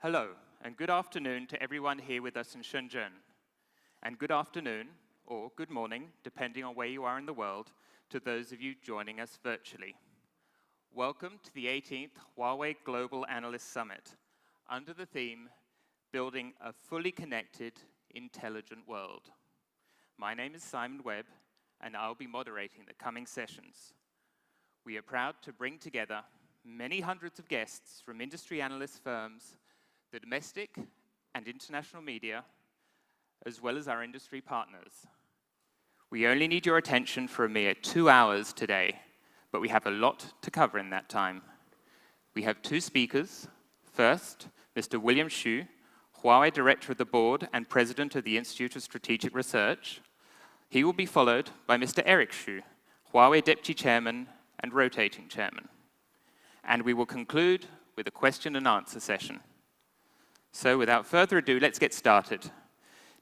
Hello, and good afternoon to everyone here with us in Shenzhen. And good afternoon, or good morning, depending on where you are in the world, to those of you joining us virtually. Welcome to the 18th Huawei Global Analyst Summit, under the theme, Building a Fully Connected, Intelligent World. My name is Simon Webb, and I'll be moderating the coming sessions. We are proud to bring together many hundreds of guests from industry analyst firms, the domestic and international media, as well as our industry partners. We only need your attention for a mere 2 hours today, but we have a lot to cover in that time. We have two speakers. First, Mr. William Xu, Huawei Director of the Board and President of the Institute of Strategic Research. He will be followed by Mr. Eric Xu, Huawei Deputy Chairman and Rotating Chairman. And we will conclude with a question and answer session. So without further ado, let's get started.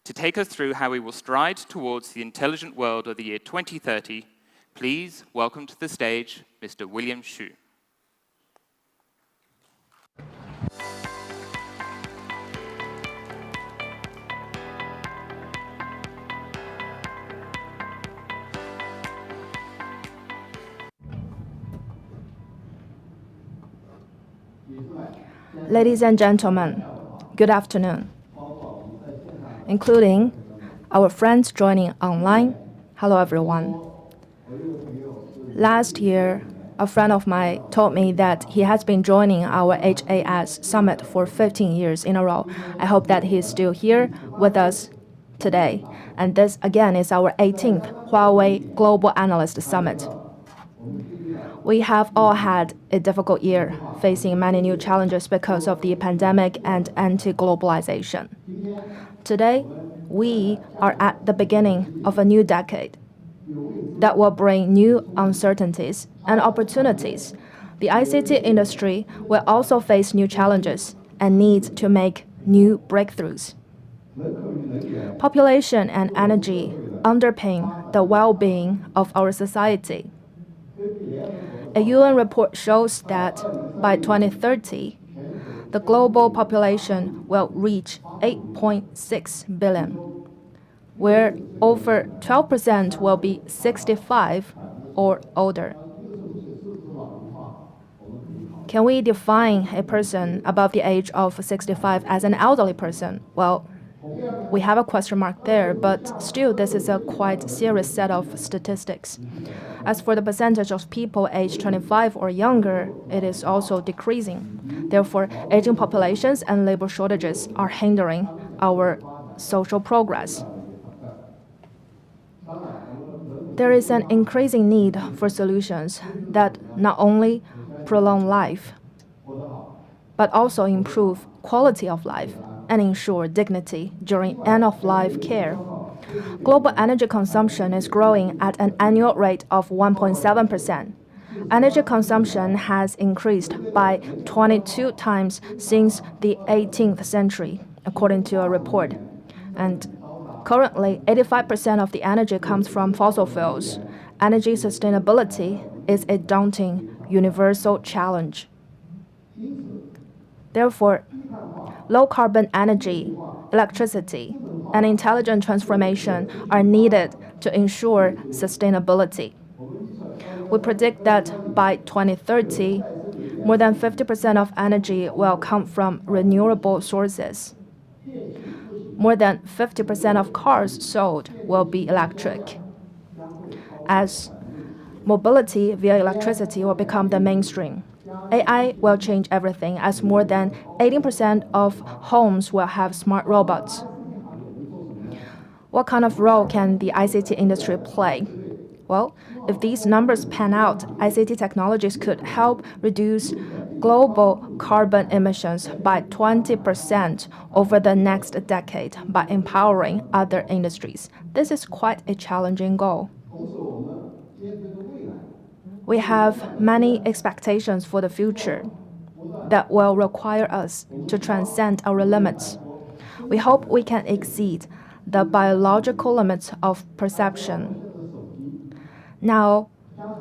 To take us through how we will stride towards the intelligent world of the year 2030, please welcome to the stage Mr. William Xu. Ladies and gentlemen, good afternoon, including our friends joining online. Hello, everyone. Last year, a friend of mine told me that he has been joining our HAS Summit for 15 years in a row. I hope that he's still here with us today. And this, again, is our 18th Huawei Global Analyst Summit. We have all had a difficult year, facing many new challenges because of the pandemic and anti-globalization. Today, we are at the beginning of a new decade that will bring new uncertainties and opportunities. The ICT industry will also face new challenges and need to make new breakthroughs. Population and energy underpin the well-being of our society. A UN report shows that by 2030, the global population will reach 8.6 billion, where over 12% will be 65 or older. Can we define a person above the age of 65 as an elderly person? Well, we have a question mark there, but still this is a quite serious set of statistics. As for the percentage of people aged 25 or younger, it is also decreasing. Therefore, aging populations and labor shortages are hindering our social progress. There is an increasing need for solutions that not only prolong life, but also improve quality of life and ensure dignity during end-of-life care. Global energy consumption is growing at an annual rate of 1.7%. Energy consumption has increased by 22 times since the 18th century, according to a report. And currently, 85% of the energy comes from fossil fuels. Energy sustainability is a daunting universal challenge. Therefore, low-carbon energy, electricity, and intelligent transformation are needed to ensure sustainability. We predict that by 2030, more than 50% of energy will come from renewable sources. More than 50% of cars sold will be electric, as mobility via electricity will become the mainstream. AI will change everything, as more than 18% of homes will have smart robots. What kind of role can the ICT industry play? Well, if these numbers pan out, ICT technologies could help reduce global carbon emissions by 20% over the next decade by empowering other industries. This is quite a challenging goal. We have many expectations for the future that will require us to transcend our limits. We hope we can exceed the biological limits of perception. Now,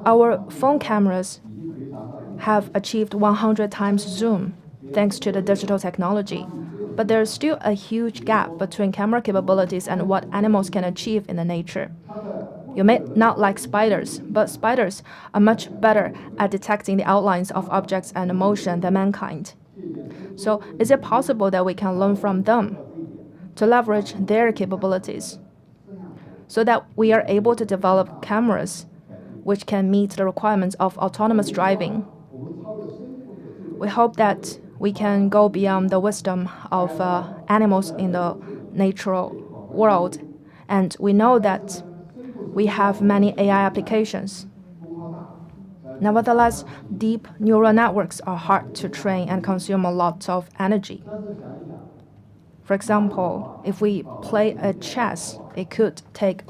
our phone cameras have achieved 100 times zoom. thanks to the digital technology. But there is still a huge gap between camera capabilities and what animals can achieve in the nature. You may not like spiders, but spiders are much better at detecting the outlines of objects and motion than mankind. So, is it possible that we can learn from them to leverage their capabilities so that we are able to develop cameras which can meet the requirements of autonomous driving? We hope that we can go beyond the wisdom of animals in the natural world, and we know that we have many AI applications. Nevertheless, deep neural networks are hard to train and consume a lot of energy. For example, if we play a chess, it could take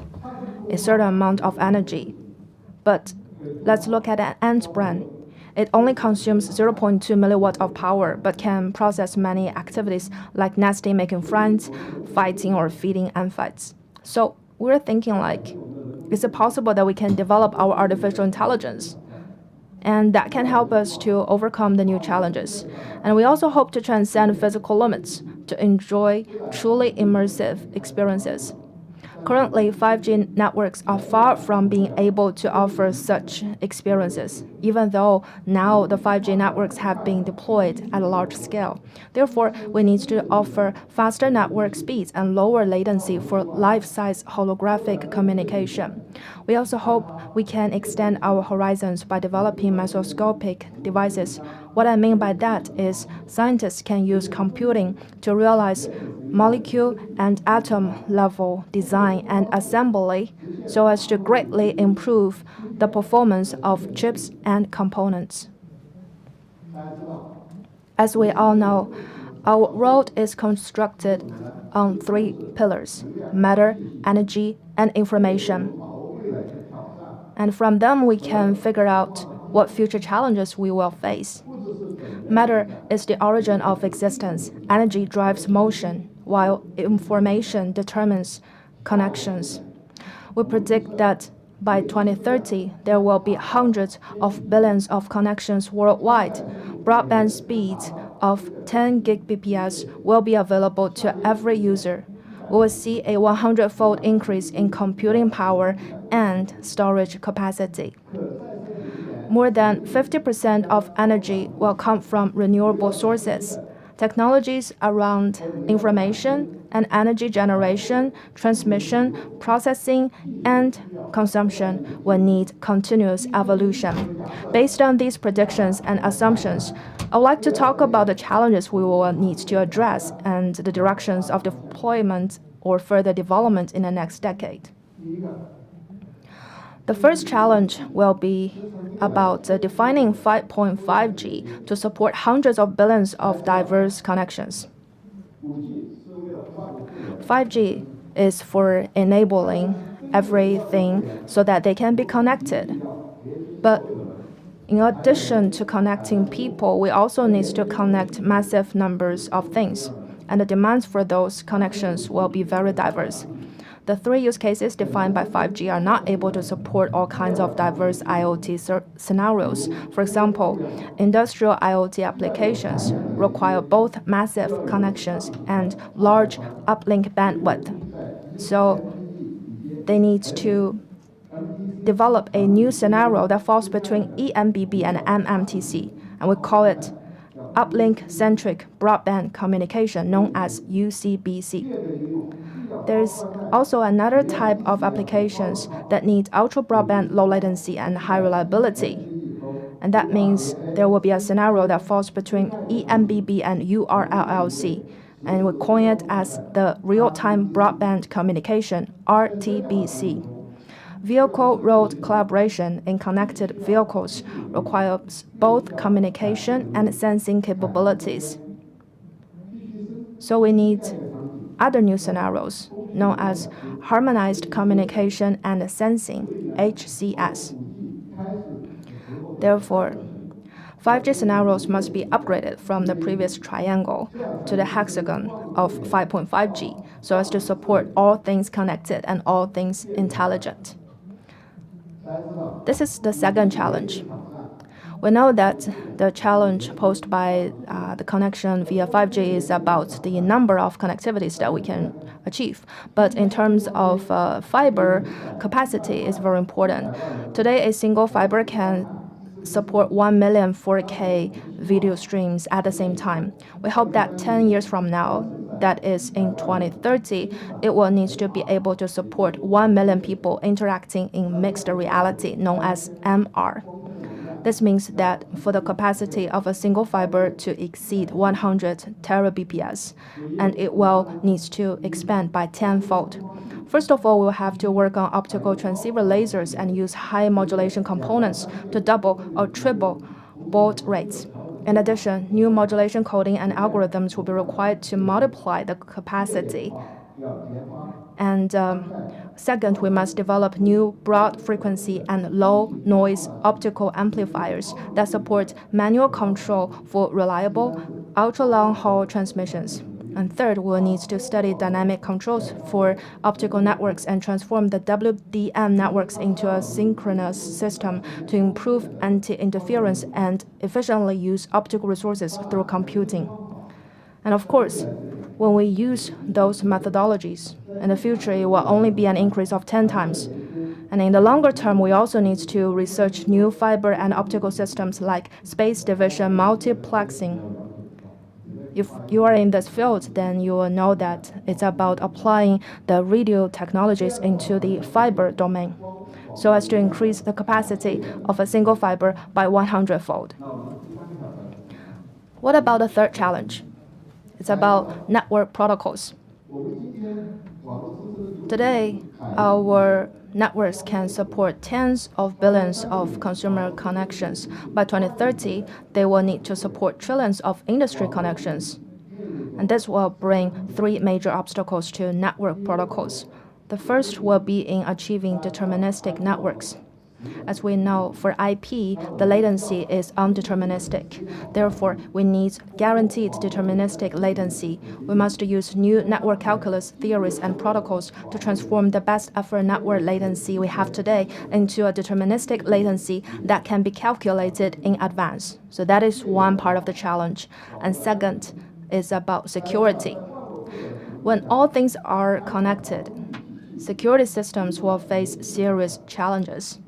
a certain amount of energy. But let's look at an ant brain. It only consumes 0.2 milliwatt of power, but can process many activities like nesting, making friends, fighting, or feeding ant fights. So we're thinking like, is it possible that we can develop our artificial intelligence? And that can help us to overcome the new challenges. And we also hope to transcend physical limits to enjoy truly immersive experiences. Currently, 5G networks are far from being able to offer such experiences, even though now the 5G networks have been deployed at a large scale. Therefore, we need to offer faster network speeds and lower latency for life-size holographic communication. We also hope we can extend our horizons by developing mesoscopic devices. What I mean by that is scientists can use computing to realize molecule and atom level design and assembly so as to greatly improve the performance of chips and components. As we all know, our world is constructed on three pillars: matter, energy, and information. And from them, we can figure out what future challenges we will face. Matter is the origin of existence. Energy drives motion, while information determines connections. We predict that by 2030, there will be hundreds of billions of connections worldwide. Broadband speeds of 10 Gbps will be available to every user. We will see a 100-fold increase in computing power and storage capacity. More than 50% of energy will come from renewable sources. Technologies around information and energy generation, transmission, processing, and consumption will need continuous evolution. Based on these predictions and assumptions, I would like to talk about the challenges we will need to address and the directions of deployment or further development in the next decade. The first challenge will be about defining 5.5G to support hundreds of billions of diverse connections. 5G is for enabling everything so that they can be connected. But in addition to connecting people, we also need to connect massive numbers of things, and the demands for those connections will be very diverse. The three use cases defined by 5G are not able to support all kinds of diverse IoT scenarios. For example, industrial IoT applications require both massive connections and large uplink bandwidth. So they need to develop a new scenario that falls between eMBB and MMTC, and we call it uplink-centric broadband communication, known as UCBC. There's also another type of applications that need ultra-broadband low latency and high reliability. And that means there will be a scenario that falls between eMBB and URLLC, and we coin it as the real-time broadband communication, RTBC. Vehicle-road collaboration in connected vehicles requires both communication and sensing capabilities. So we need other new scenarios known as harmonized communication and sensing, HCS. Therefore, 5G scenarios must be upgraded from the previous triangle to the hexagon of 5.5G so as to support all things connected and all things intelligent. This is the second challenge. We know that the challenge posed by the connection via 5G is about the number of connectivities that we can achieve. But in terms of fiber, capacity is very important. Today, a single fiber can support 1 million 4K video streams at the same time. We hope that 10 years from now, that is in 2030, it will need to be able to support 1 million people interacting in mixed reality, known as MR. This means that for the capacity of a single fiber to exceed 100 terabps, and it will need to expand by tenfold. First of all, we'll have to work on optical transceiver lasers and use high modulation components to double or triple baud rates. In addition, new modulation coding and algorithms will be required to multiply the capacity. And second, we must develop new broad frequency and low noise optical amplifiers that support manual control for reliable ultra-long haul transmissions. And third, we'll need to study dynamic controls for optical networks and transform the WDM networks into a synchronous system to improve anti-interference and efficiently use optical resources through computing. And of course, when we use those methodologies, in the future it will only be an increase of 10 times. And in the longer term, we also need to research new fiber and optical systems like space division multiplexing. If you are in this field, then you will know that it's about applying the radio technologies into the fiber domain so as to increase the capacity of a single fiber by 100-fold. What about the third challenge? It's about network protocols. Today, our networks can support tens of billions of consumer connections. By 2030, they will need to support trillions of industry connections. And this will bring three major obstacles to network protocols. The first will be in achieving deterministic networks. As we know, for IP, the latency is undeterministic. Therefore, we need guaranteed deterministic latency. We must use new network calculus theories and protocols to transform the best effort network latency we have today into a deterministic latency that can be calculated in advance. So that is one part of the challenge. And second is about security. When all things are connected, security systems will face serious challenges.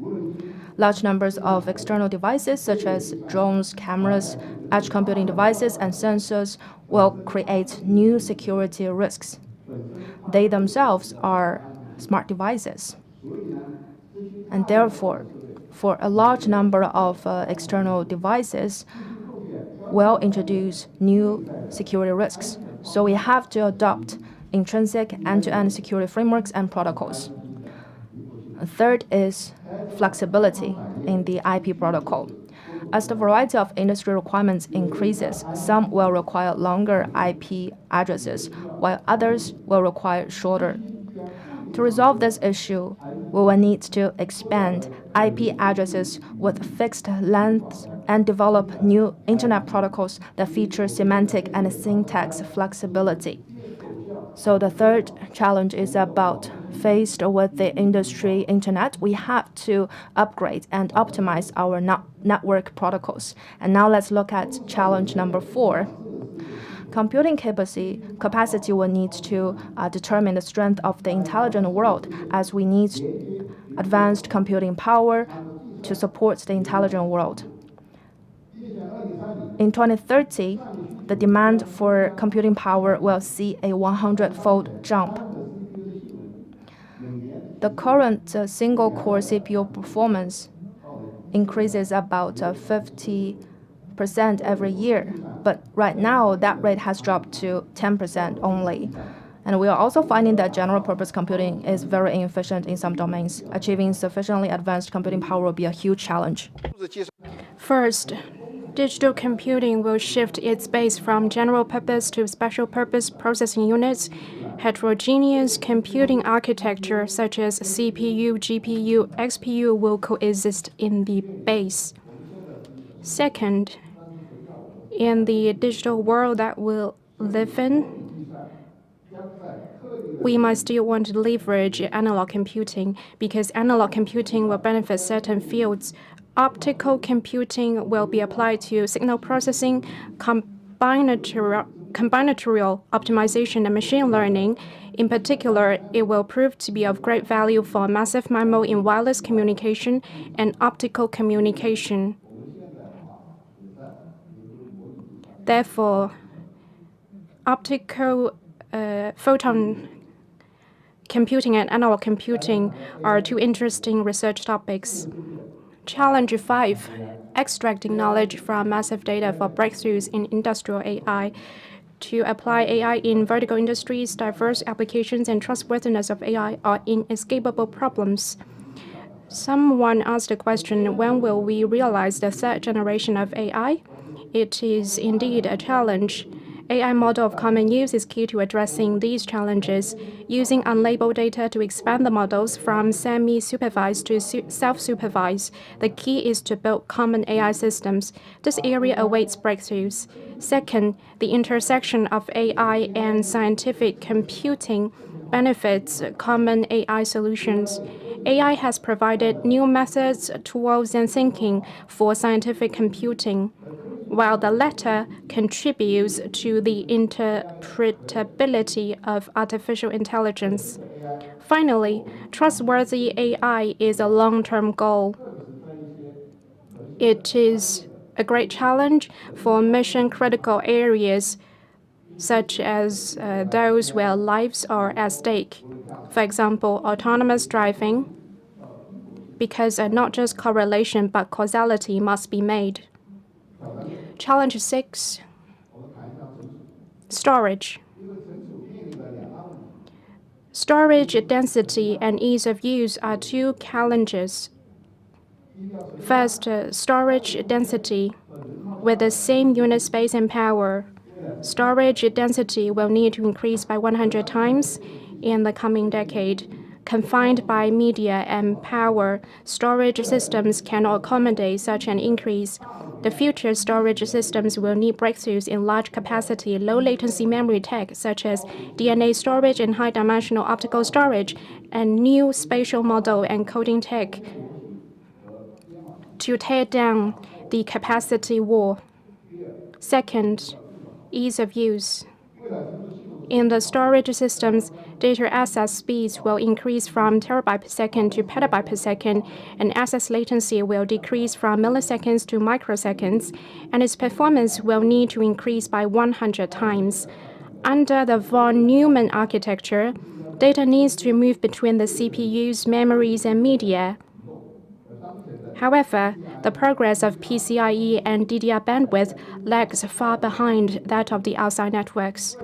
Large numbers of external devices such as drones, cameras, edge computing devices, and sensors will create new security risks. They themselves are smart devices. And therefore, for a large number of external devices, will introduce new security risks. So we have to adopt intrinsic end-to-end security frameworks and protocols. Third is flexibility in the IP protocol. As the variety of industry requirements increases, some will require longer IP addresses, while others will require shorter. To resolve this issue, we will need to expand IP addresses with fixed lengths and develop new internet protocols that feature semantic and syntax flexibility. So the third challenge is about faced with the industry internet, we have to upgrade and optimize our network protocols. And now let's look at challenge number 4. Computing capacity will need to determine the strength of the intelligent world, as we need advanced computing power to support the intelligent world. In 2030, the demand for computing power will see a 100-fold jump. The current single-core CPU performance increases about 50% every year, but right now that rate has dropped to 10% only. And we are also finding that general-purpose computing is very inefficient in some domains. Achieving sufficiently advanced computing power will be a huge challenge. First, digital computing will shift its base from general-purpose to special-purpose processing units. Heterogeneous computing architecture such as CPU, GPU, XPU will coexist in the base. Second, in the digital world that we'll live in, we might still want to leverage analog computing because analog computing will benefit certain fields Optical computing will be applied to signal processing, combinatorial optimization, and machine learning. In particular, it will prove to be of great value for massive MIMO in wireless communication and optical communication. Therefore, optical photon computing and analog computing are two interesting research topics. Challenge 5, extracting knowledge from massive data for breakthroughs in industrial AI. To apply AI in vertical industries, diverse applications and trustworthiness of AI are inescapable problems. Someone asked the question, when will we realize the third generation of AI? It is indeed a challenge. AI model of common use is key to addressing these challenges. Using unlabeled data to expand the models from semi-supervised to self-supervised, the key is to build common AI systems. This area awaits breakthroughs. Second, the intersection of AI and scientific computing benefits common AI solutions. AI has provided new methods, tools, and thinking for scientific computing, while the latter contributes to the interpretability of artificial intelligence. Finally, trustworthy AI is a long-term goal. It is a great challenge for mission-critical areas such as those where lives are at stake. For example, autonomous driving, because not just correlation but causality must be made. Challenge 6, storage. Storage density and ease of use are two challenges. First, storage density. With the same unit space and power, storage density will need to increase by 100 times in the coming decade. Confined by media and power, storage systems cannot accommodate such an increase. The future storage systems will need breakthroughs in large capacity, low latency memory tech, such as DNA storage and high dimensional optical storage, and new spatial model and coding tech to tear down the capacity wall. Second, ease of use. In the storage systems, data access speeds will increase from terabyte per second to petabyte per second, and access latency will decrease from milliseconds to microseconds, and its performance will need to increase by 100 times. Under the von Neumann architecture, data needs to move between the CPUs, memories, and media. However, the progress of PCIe and DDR bandwidth lags far behind that of the outside networks.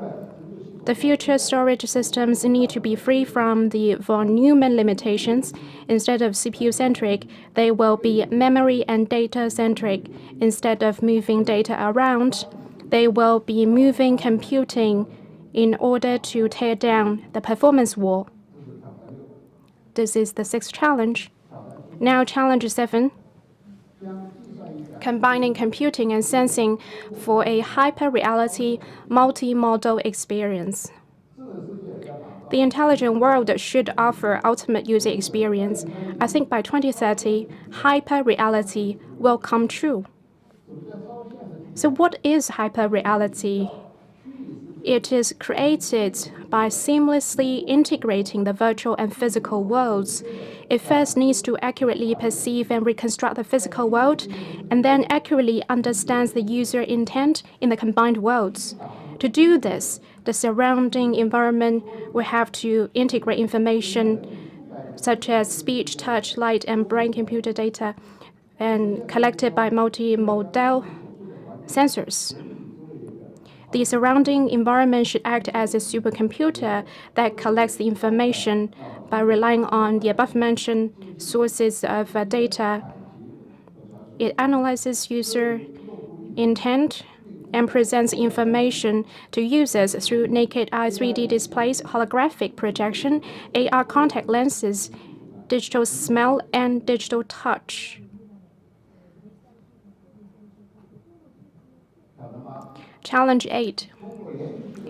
The future storage systems need to be free from the von Neumann limitations. Instead of CPU-centric, they will be memory and data-centric. Instead of moving data around, they will be moving computing in order to tear down the performance wall. This is the 6th challenge. Now, challenge 7. Combining computing and sensing for a hyper-reality multi-modal experience. The intelligent world should offer ultimate user experience. I think by 2030, hyper-reality will come true. So what is hyper-reality? It is created by seamlessly integrating the virtual and physical worlds. It first needs to accurately perceive and reconstruct the physical world, and then accurately understands the user intent in the combined worlds. To do this, the surrounding environment will have to integrate information such as speech, touch, light, and brain-computer data, and collected by multimodal sensors. The surrounding environment should act as a supercomputer that collects the information by relying on the above-mentioned sources of data. It analyzes user intent and presents information to users through naked eye 3D displays, holographic projection, AR contact lenses, digital smell, and digital touch. Challenge 8.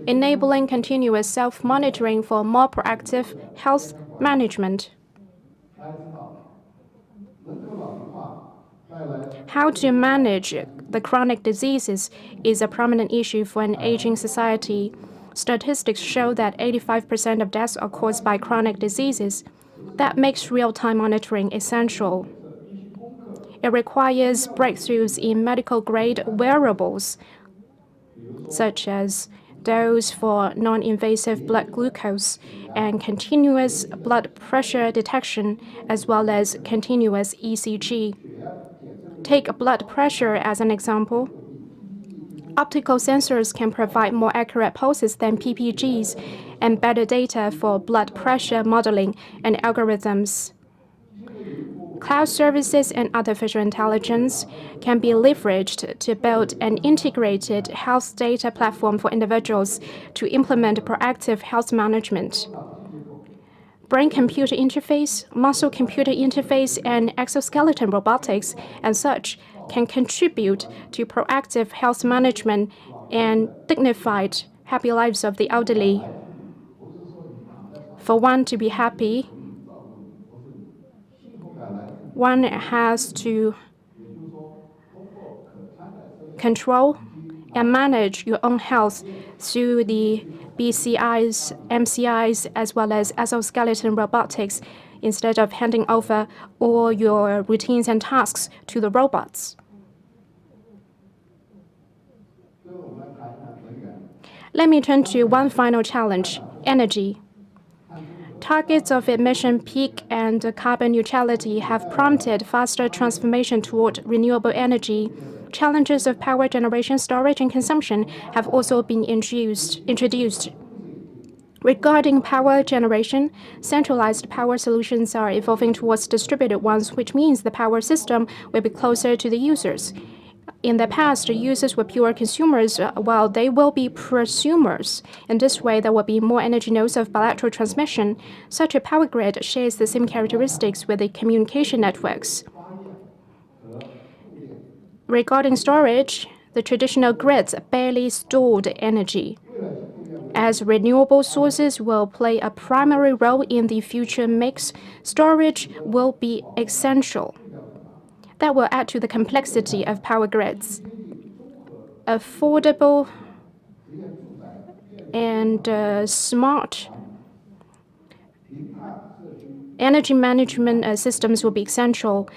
Enabling continuous self-monitoring for more proactive health management. How to manage the chronic diseases is a prominent issue for an aging society. Statistics show that 85% of deaths are caused by chronic diseases. That makes real-time monitoring essential. It requires breakthroughs in medical-grade wearables, such as those for non-invasive blood glucose and continuous blood pressure detection, as well as continuous ECG. Take blood pressure as an example. Optical sensors can provide more accurate pulses than PPGs and better data for blood pressure modeling and algorithms. Cloud services and artificial intelligence can be leveraged to build an integrated health data platform for individuals to implement proactive health management. Brain-computer interface, muscle-computer interface, and exoskeleton robotics and such can contribute to proactive health management and dignified, happy lives of the elderly. For one to be happy, one has to control and manage your own health through the BCIs, MCIs, as well as exoskeleton robotics, instead of handing over all your routines and tasks to the robots. Let me turn to one final challenge: energy. Targets of emission peak and carbon neutrality have prompted faster transformation toward renewable energy. Challenges of power generation, storage, and consumption have also been introduced. Regarding power generation, centralized power solutions are evolving towards distributed ones, which means the power system will be closer to the users. In the past, users were pure consumers, while they will be prosumers. In this way, there will be more energy nodes of bilateral transmission. Such a power grid shares the same characteristics with the communication networks. Regarding storage, the traditional grids barely stored energy. As renewable sources will play a primary role in the future mix, storage will be essential. That will add to the complexity of power grids. Affordable and smart energy management systems will be essential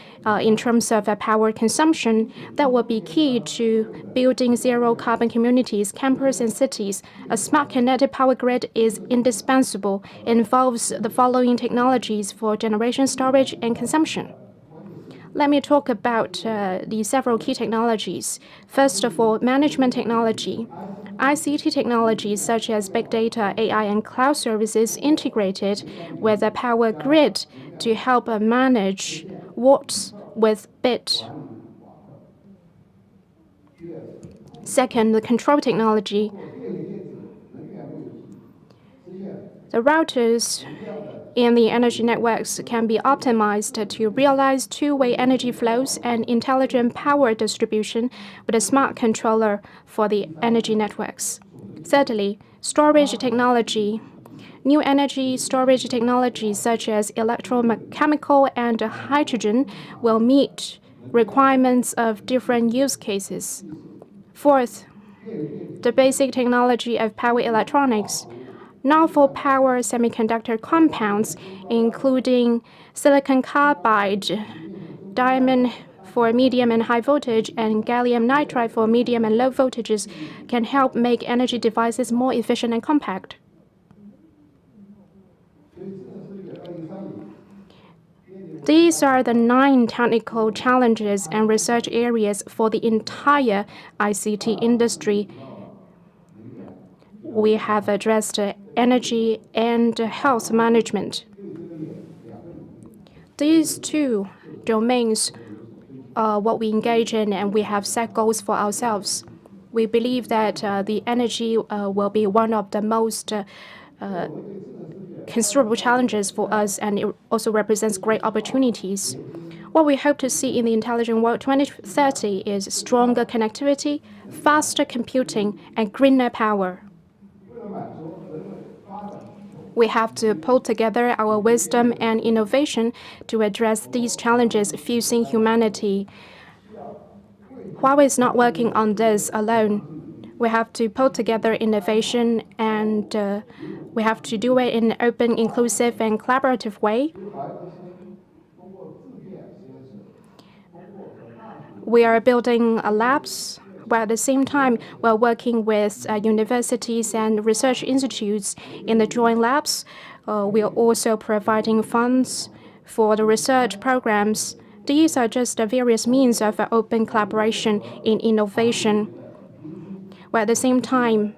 in terms of power consumption. That will be key to building zero-carbon communities, campuses, and cities. A smart connected power grid is indispensable. It involves the following technologies for generation, storage, and consumption. Let me talk about the several key technologies. First of all, management technology. ICT technologies such as big data, AI, and cloud services integrated with a power grid to help manage watts with bit. Second, the control technology. The routers in the energy networks can be optimized to realize two-way energy flows and intelligent power distribution with a smart controller for the energy networks. Thirdly, storage technology. New energy storage technologies such as electrochemical and hydrogen will meet requirements of different use cases. Fourth, the basic technology of power electronics. Novel power semiconductor compounds, including silicon carbide, diamond for medium and high voltage, and gallium nitride for medium and low voltages, can help make energy devices more efficient and compact. These are the 9 technical challenges and research areas for the entire ICT industry. We have addressed energy and health management. These 2 domains are what we engage in, and we have set goals for ourselves. We believe that the energy will be one of the most considerable challenges for us, and it also represents great opportunities. What we hope to see in the intelligent world 2030 is stronger connectivity, faster computing, and greener power. We have to pull together our wisdom and innovation to address these challenges, fusing humanity. Huawei is not working on this alone. We have to pull together innovation, and we have to do it in an open, inclusive, and collaborative way. We are building labs, while at the same time, we're working with universities and research institutes in the joint labs. We are also providing funds for the research programs. These are just the various means of open collaboration in innovation. While at the same time,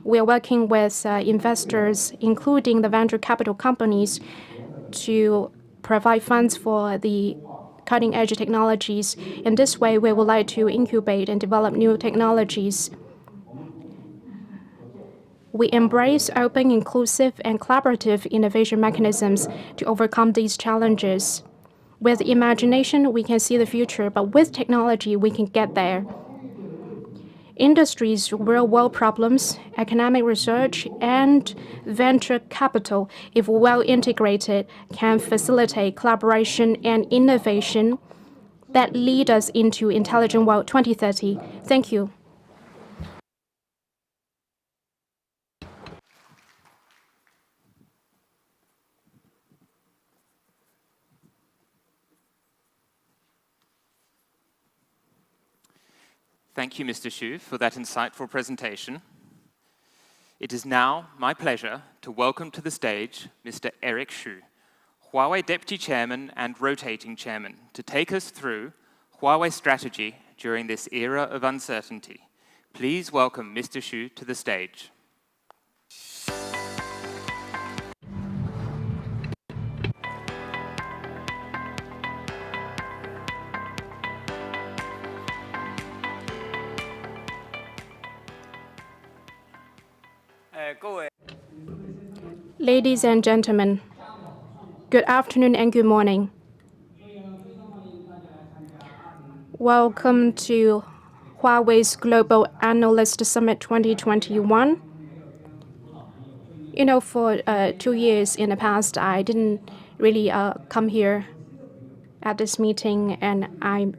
we are working with investors, including the venture capital companies, to provide funds for the cutting-edge technologies. In this way, we would like to incubate and develop new technologies. We embrace open, inclusive, and collaborative innovation mechanisms to overcome these challenges. With imagination, we can see the future, but with technology, we can get there. Industries' real-world problems, economic research, and venture capital, if well integrated, can facilitate collaboration and innovation that lead us into Intelligent World 2030. Thank you. Thank you, Mr. Xu, for that insightful presentation. It is now my pleasure to welcome to the stage Mr. Eric Xu, Huawei Deputy Chairman and Rotating Chairman, to take us through Huawei's strategy during this era of uncertainty. Please welcome Mr. Xu to the stage. Ladies and gentlemen, good afternoon and good morning. Welcome to Huawei's Global Analyst Summit 2021. For 2 years in the past, I didn't really come here at this meeting, and I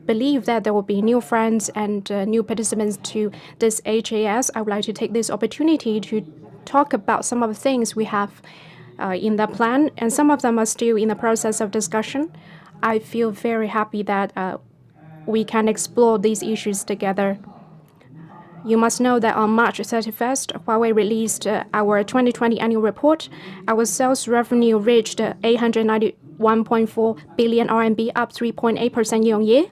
believe that there will be new friends and new participants to this HAS. I would like to take this opportunity to talk about some of the things we have in the plan, and some of them are still in the process of discussion. I feel very happy that we can explore these issues together. You must know that on March 31st, Huawei released our 2020 annual report. Our sales revenue reached 891.4 billion RMB, up 3.8% year-on-year.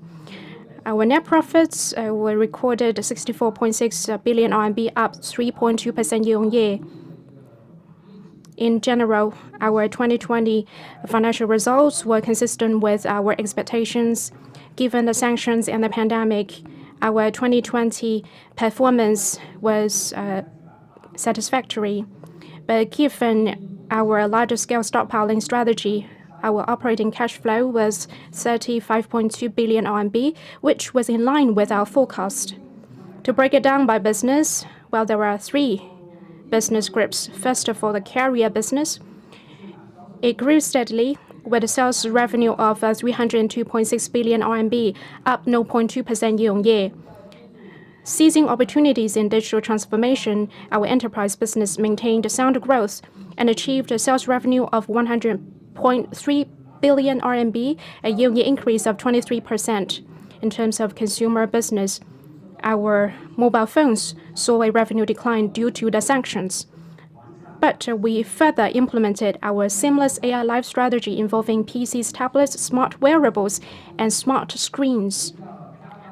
Our net profits were recorded 64.6 billion RMB, up 3.2% year-on-year. In general, our 2020 financial results were consistent with our expectations. Given the sanctions and the pandemic, our 2020 performance was satisfactory. But given our larger scale stockpiling strategy, our operating cash flow was 35.2 billion RMB, which was in line with our forecast. To break it down by business, well, there are 3 business groups. First of all, the carrier business. It grew steadily with a sales revenue of 302.6 billion RMB, up 0.2% year-on-year. Seizing opportunities in digital transformation, our enterprise business maintained sound growth and achieved a sales revenue of 100.3 billion RMB, a year-on-year increase of 23%. In terms of consumer business, our mobile phones saw a revenue decline due to the sanctions. But we further implemented our seamless AI life strategy involving PCs, tablets, smart wearables, and smart screens.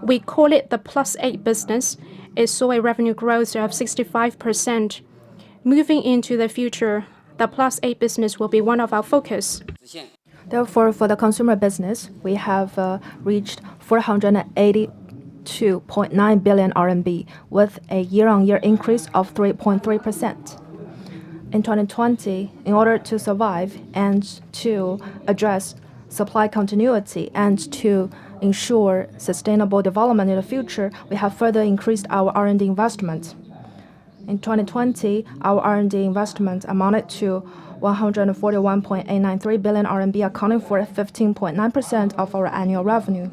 We call it the +8 business. It saw a revenue growth of 65%. Moving into the future, the +8 business will be one of our focus. Therefore, for the consumer business, we have reached 482.9 billion RMB with a year-on-year increase of 3.3%. In 2020, in order to survive and to address supply continuity and to ensure sustainable development in the future, we have further increased our R&D investment. In 2020, our R&D investment amounted to 141.893 billion RMB, accounting for 15.9% of our annual revenue.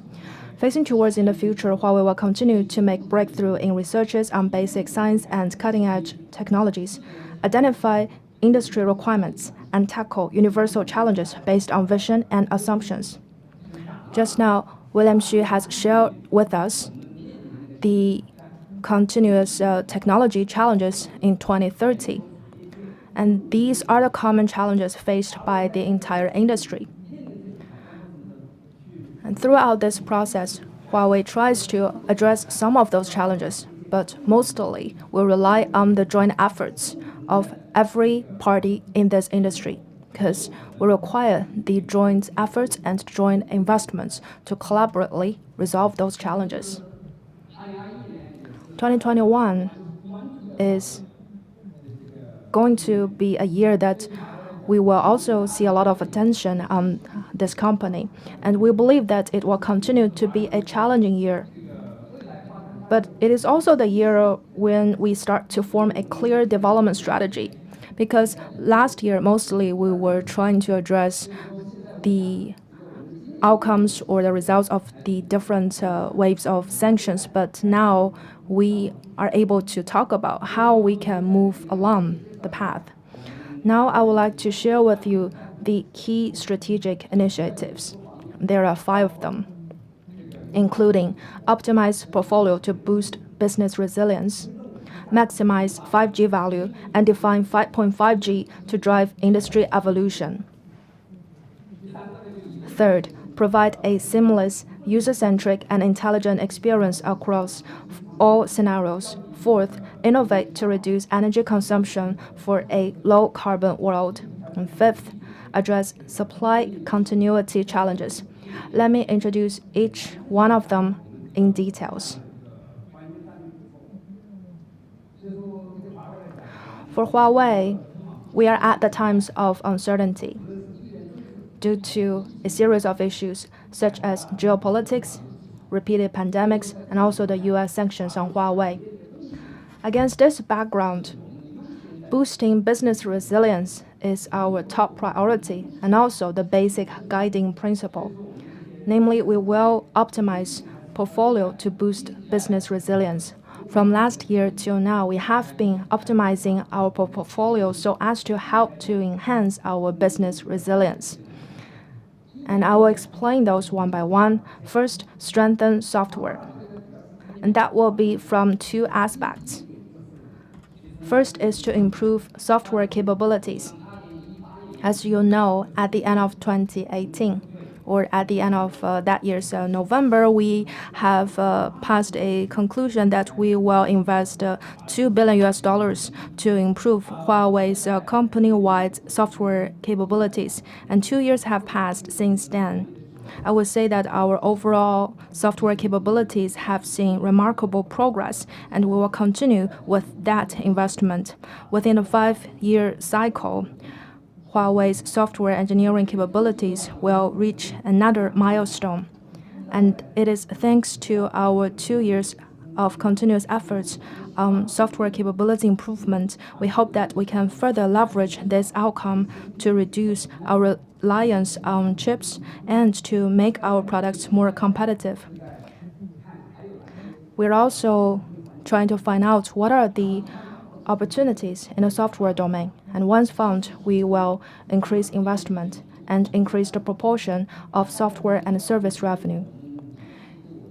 Facing towards in the future, Huawei will continue to make breakthrough in researches on basic science and cutting-edge technologies, identify industry requirements, and tackle universal challenges based on vision and assumptions. Just now, William Xu has shared with us the continuous technology challenges in 2030. And these are the common challenges faced by the entire industry. And throughout this process, Huawei tries to address some of those challenges, but mostly will rely on the joint efforts of every party in this industry, because we require the joint efforts and joint investments to collaboratively resolve those challenges. 2021 is going to be a year that we will also see a lot of attention on this company, and we believe that it will continue to be a challenging year. But it is also the year when we start to form a clear development strategy, because last year mostly we were trying to address the outcomes or the results of the different waves of sanctions, but now we are able to talk about how we can move along the path. Now I would like to share with you the key strategic initiatives. There are 5 of them, including optimize portfolio to boost business resilience, maximize 5G value, and define 5.5G to drive industry evolution. Third, provide a seamless, user-centric, and intelligent experience across all scenarios. Fourth, innovate to reduce energy consumption for a low-carbon world. And fifth, address supply continuity challenges. Let me introduce each one of them in details. For Huawei, we are at the times of uncertainty due to a series of issues such as geopolitics, repeated pandemics, and also the US sanctions on Huawei. Against this background, boosting business resilience is our top priority and also the basic guiding principle. Namely, we will optimize portfolio to boost business resilience. From last year till now, we have been optimizing our portfolio so as to help to enhance our business resilience. And I will explain those one by one. First, strengthen software. And that will be from 2 aspects. First is to improve software capabilities. As you know, at the end of 2018, or at the end of that year's November, we have passed a conclusion that we will invest $2 billion to improve Huawei's company-wide software capabilities. And 2 years have passed since then. I would say that our overall software capabilities have seen remarkable progress, and we will continue with that investment. Within a 5-year cycle, Huawei's software engineering capabilities will reach another milestone. And it is thanks to our 2 years of continuous efforts on software capability improvement, we hope that we can further leverage this outcome to reduce our reliance on chips and to make our products more competitive. We're also trying to find out what are the opportunities in the software domain. And once found, we will increase investment and increase the proportion of software and service revenue.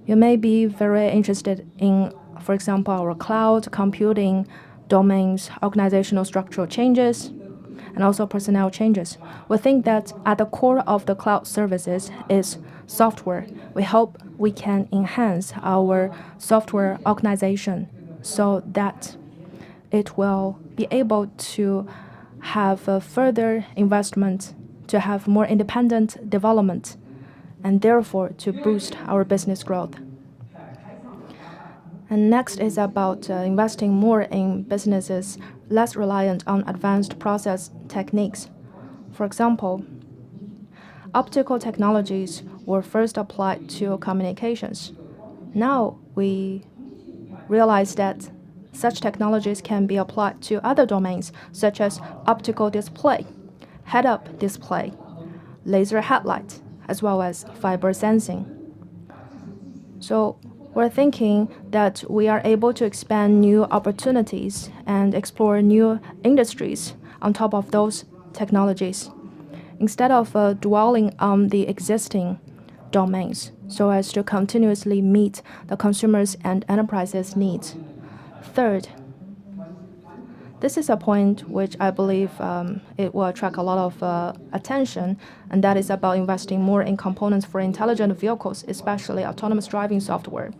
You may be very interested in, for example, our cloud computing domains, organizational structural changes, and also personnel changes. We think that at the core of the cloud services is software. We hope we can enhance our software organization so that it will be able to have a further investment, to have more independent development, and therefore to boost our business growth. And next is about investing more in businesses less reliant on advanced process techniques. For example, optical technologies were first applied to communications. Now we realize that such technologies can be applied to other domains, such as optical display, head-up display, laser headlight, as well as fiber sensing. So we're thinking that we are able to expand new opportunities and explore new industries on top of those technologies, instead of dwelling on the existing domains, so as to continuously meet the consumers' and enterprises' needs. Third, this is a point which I believe it will attract a lot of attention, and that is about investing more in components for intelligent vehicles, especially autonomous driving software.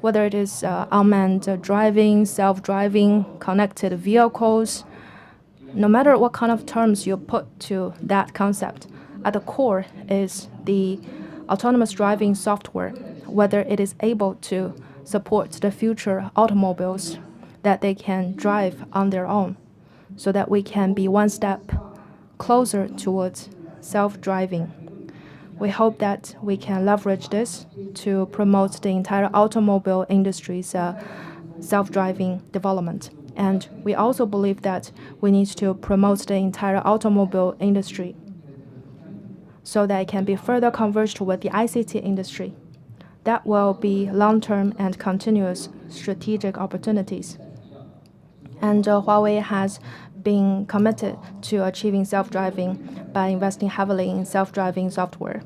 Whether it is unmanned driving, self-driving, connected vehicles, no matter what kind of terms you put to that concept, at the core is the autonomous driving software, whether it is able to support the future automobiles that they can drive on their own, so that we can be one step closer towards self-driving. We hope that we can leverage this to promote the entire automobile industry's self-driving development. And we also believe that we need to promote the entire automobile industry so that it can be further converged with the ICT industry. That will be long-term and continuous strategic opportunities. And Huawei has been committed to achieving self-driving by investing heavily in self-driving software.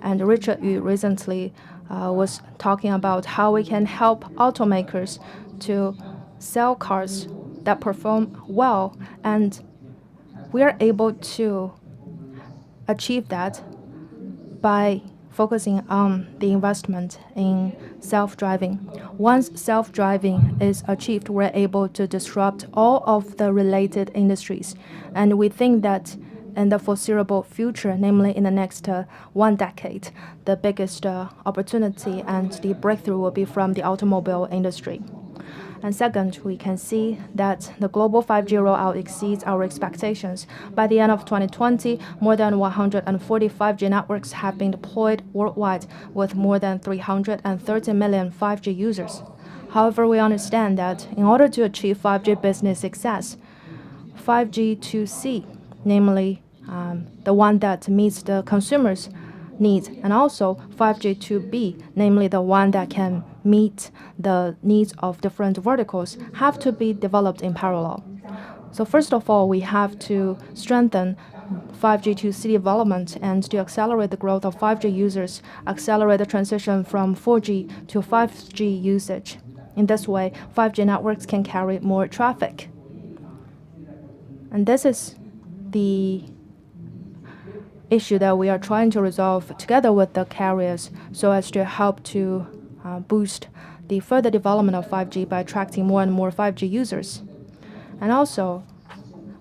And Richard Yu recently was talking about how we can help automakers to sell cars that perform well, and we are able to achieve that by focusing on the investment in self-driving. Once self-driving is achieved, we're able to disrupt all of the related industries. And we think that in the foreseeable future, namely in the next 1 decade, the biggest opportunity and the breakthrough will be from the automobile industry. And second, we can see that the global 5G rollout exceeds our expectations. By the end of 2020, more than 140 5G networks have been deployed worldwide, with more than 330 million 5G users. However, we understand that in order to achieve 5G business success, 5G 2C, namely the one that meets the consumers' needs, and also 5G 2B, namely the one that can meet the needs of different verticals, have to be developed in parallel. So first of all, we have to strengthen 5G 2C development and to accelerate the growth of 5G users, accelerate the transition from 4G to 5G usage. In this way, 5G networks can carry more traffic. And this is the issue that we are trying to resolve together with the carriers, so as to help to boost the further development of 5G by attracting more and more 5G users. And also,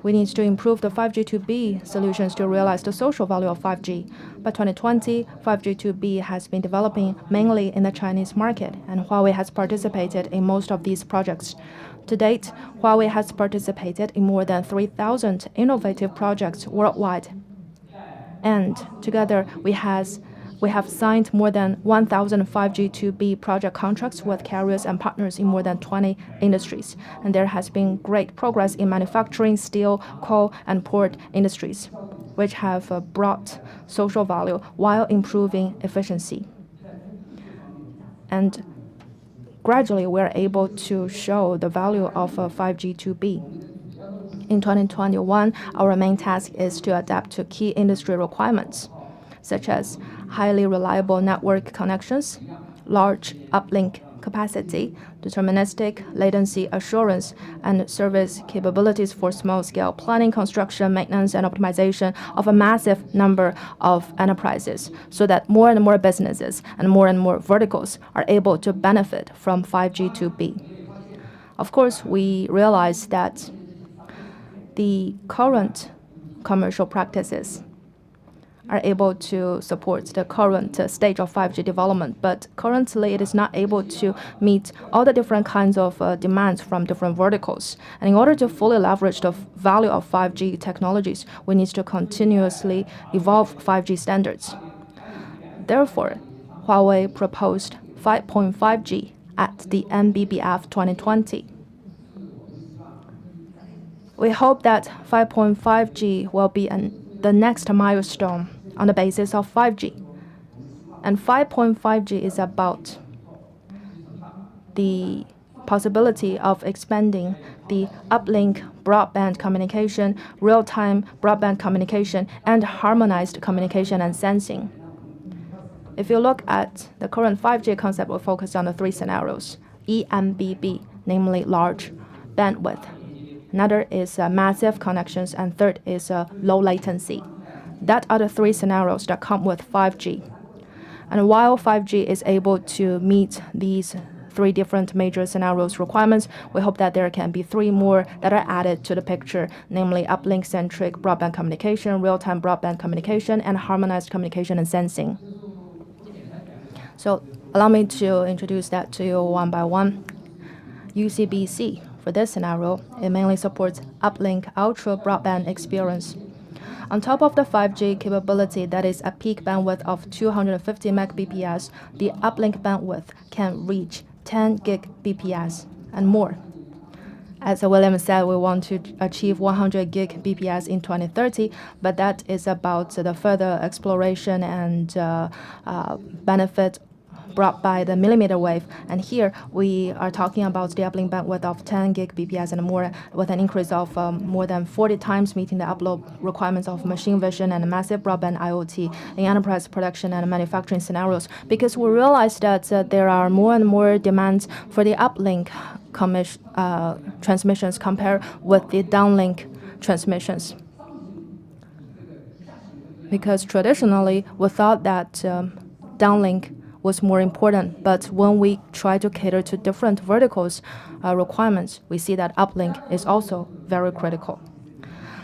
we need to improve the 5G 2B solutions to realize the social value of 5G. By 2020, 5G 2B has been developing mainly in the Chinese market, and Huawei has participated in most of these projects. To date, Huawei has participated in more than 3,000 innovative projects worldwide. And together, we have signed more than 1,000 5G 2B project contracts with carriers and partners in more than 20 industries. And there has been great progress in manufacturing, steel, coal, and port industries, which have brought social value while improving efficiency. And gradually, we're able to show the value of 5G 2B. In 2021, our main task is to adapt to key industry requirements, such as highly reliable network connections, large uplink capacity, deterministic latency assurance, and service capabilities for small-scale planning, construction, maintenance, and optimization of a massive number of enterprises, so that more and more businesses and more verticals are able to benefit from 5G 2B. Of course, we realize that the current commercial practices are able to support the current stage of 5G development, but currently it is not able to meet all the different kinds of demands from different verticals. And in order to fully leverage the value of 5G technologies, we need to continuously evolve 5G standards. Therefore, Huawei proposed 5.5G at the NBBF 2020. We hope that 5.5G will be the next milestone on the basis of 5G. And 5.5G is about the possibility of expanding the uplink broadband communication, real-time broadband communication, and harmonized communication and sensing. If you look at the current 5G concept, we'll focus on the three scenarios. EMBB, namely large bandwidth. Another is massive connections, and third is low latency. That are the three scenarios that come with 5G. And while 5G is able to meet these three different major scenarios requirements, we hope that there can be three more that are added to the picture, namely uplink-centric broadband communication, real-time broadband communication, and harmonized communication and sensing. So allow me to introduce that to you one by one. UCBC, for this scenario, it mainly supports uplink ultra broadband experience. On top of the 5G capability that is a peak bandwidth of 250 Mbps, the uplink bandwidth can reach 10 Gbps and more. As William said, we want to achieve 100 Gbps in 2030, but that is about the further exploration and benefit brought by the millimeter wave. And here we are talking about the uplink bandwidth of 10 Gbps and more, with an increase of more than 40 times, meeting the upload requirements of machine vision and massive broadband IoT in enterprise production and manufacturing scenarios. Because we realize that there are more and more demands for the uplink transmissions compared with the downlink transmissions. Because traditionally we thought that downlink was more important, but when we try to cater to different verticals requirements, we see that uplink is also very critical.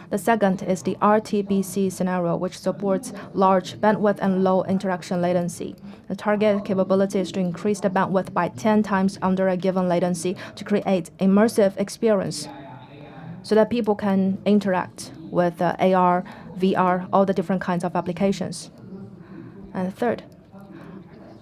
The second is the RTBC scenario, which supports large bandwidth and low interaction latency. The target capability is to increase the bandwidth by 10 times under a given latency to create immersive experience so that people can interact with AR, VR, all the different kinds of applications. And third,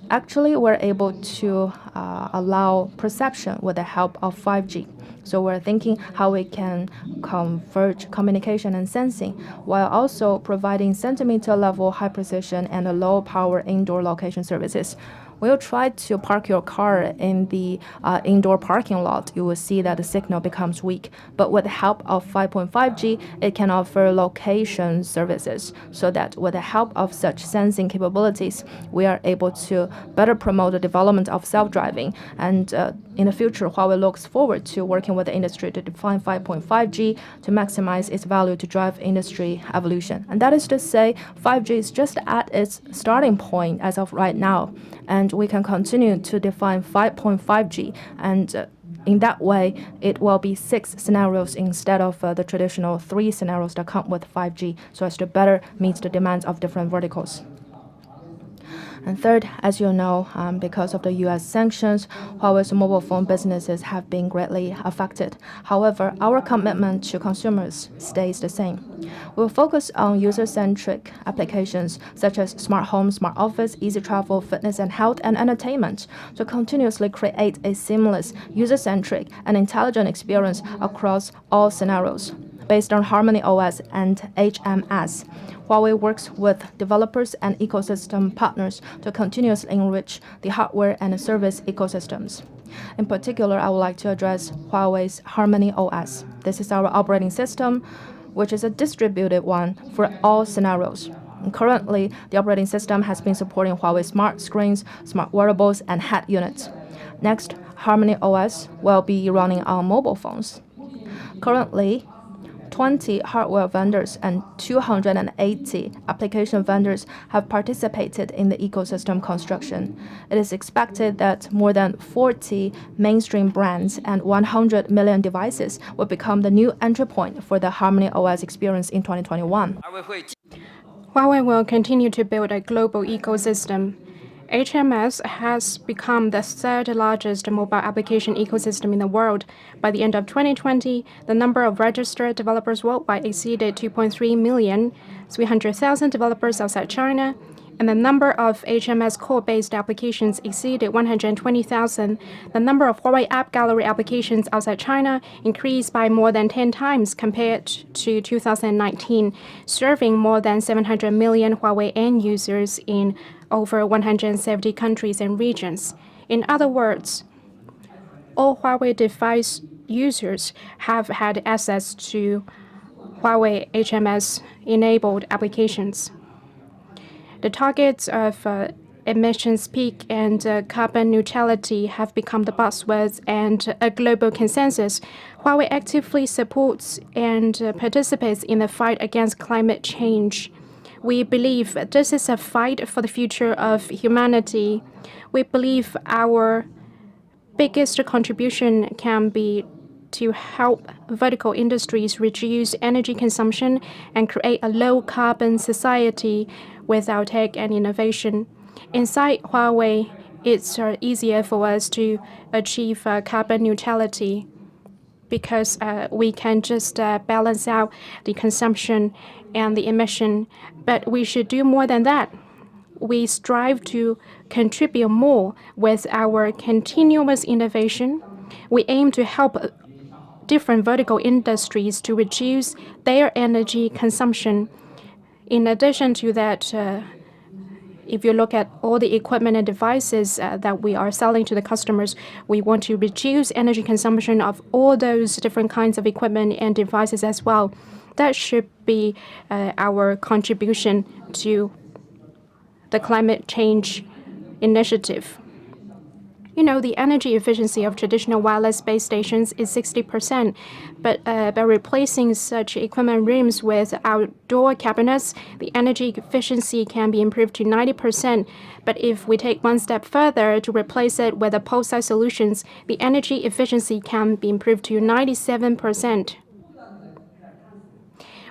actually, we're able to allow perception with the help of 5G. So we're thinking how we can converge communication and sensing while also providing centimeter level high precision and low power indoor location services. We'll try to park your car in the indoor parking lot. You will see that the signal becomes weak. But with the help of 5.5G, it can offer location services so that with the help of such sensing capabilities, we are able to better promote the development of self-driving. And in the future, Huawei looks forward to working with the industry to define 5.5G to maximize its value to drive industry evolution. And that is to say, 5G is just at its starting point as of right now. And we can continue to define 5.5G, and in that way, it will be 6 scenarios instead of the traditional 3 scenarios that come with 5G, so as to better meet the demands of different verticals. And third, as you know, because of the U.S. sanctions, Huawei's mobile phone businesses have been greatly affected. However, our commitment to consumers stays the same. We'll focus on user-centric applications such as smart home, smart office, easy travel, fitness and health, and entertainment to continuously create a seamless, user-centric, and intelligent experience across all scenarios. Based on Harmony OS and HMS, Huawei works with developers and ecosystem partners to continuously enrich the hardware and service ecosystems. In particular, I would like to address Huawei's Harmony OS. This is our operating system, which is a distributed one for all scenarios. And currently, the operating system has been supporting Huawei smart screens, smart wearables, and head units. Next, Harmony OS will be running on mobile phones. Currently, 20 hardware vendors and 280 application vendors have participated in the ecosystem construction. It is expected that more than 40 mainstream brands and 100 million devices will become the new entry point for the Harmony OS experience in 2021. Huawei will continue to build a global ecosystem. HMS has become the third largest mobile application ecosystem in the world. By the end of 2020, the number of registered developers worldwide exceeded 2.3 million, 300,000 developers outside China, and the number of HMS core-based applications exceeded 120,000. The number of Huawei App Gallery applications outside China increased by more than 10 times compared to 2019, serving more than 700 million Huawei end users in over 170 countries and regions. In other words, all Huawei device users have had access to Huawei HMS-enabled applications. The targets of emissions peak and carbon neutrality have become the buzzwords and a global consensus. Huawei actively supports and participates in the fight against climate change. We believe this is a fight for the future of humanity. We believe our biggest contribution can be to help vertical industries reduce energy consumption and create a low-carbon society without tech and innovation. Inside Huawei, it's easier for us to achieve carbon neutrality because we can just balance out the consumption and the emission. But we should do more than that. We strive to contribute more with our continuous innovation. We aim to help different vertical industries to reduce their energy consumption. In addition to that, if you look at all the equipment and devices that we are selling to the customers, we want to reduce energy consumption of all those different kinds of equipment and devices as well. That should be our contribution to the climate change initiative. You know, the energy efficiency of traditional wireless base stations is 60%, but by replacing such equipment rooms with outdoor cabinets, the energy efficiency can be improved to 90%. But if we take one step further to replace it with the pole-side solutions, the energy efficiency can be improved to 97%.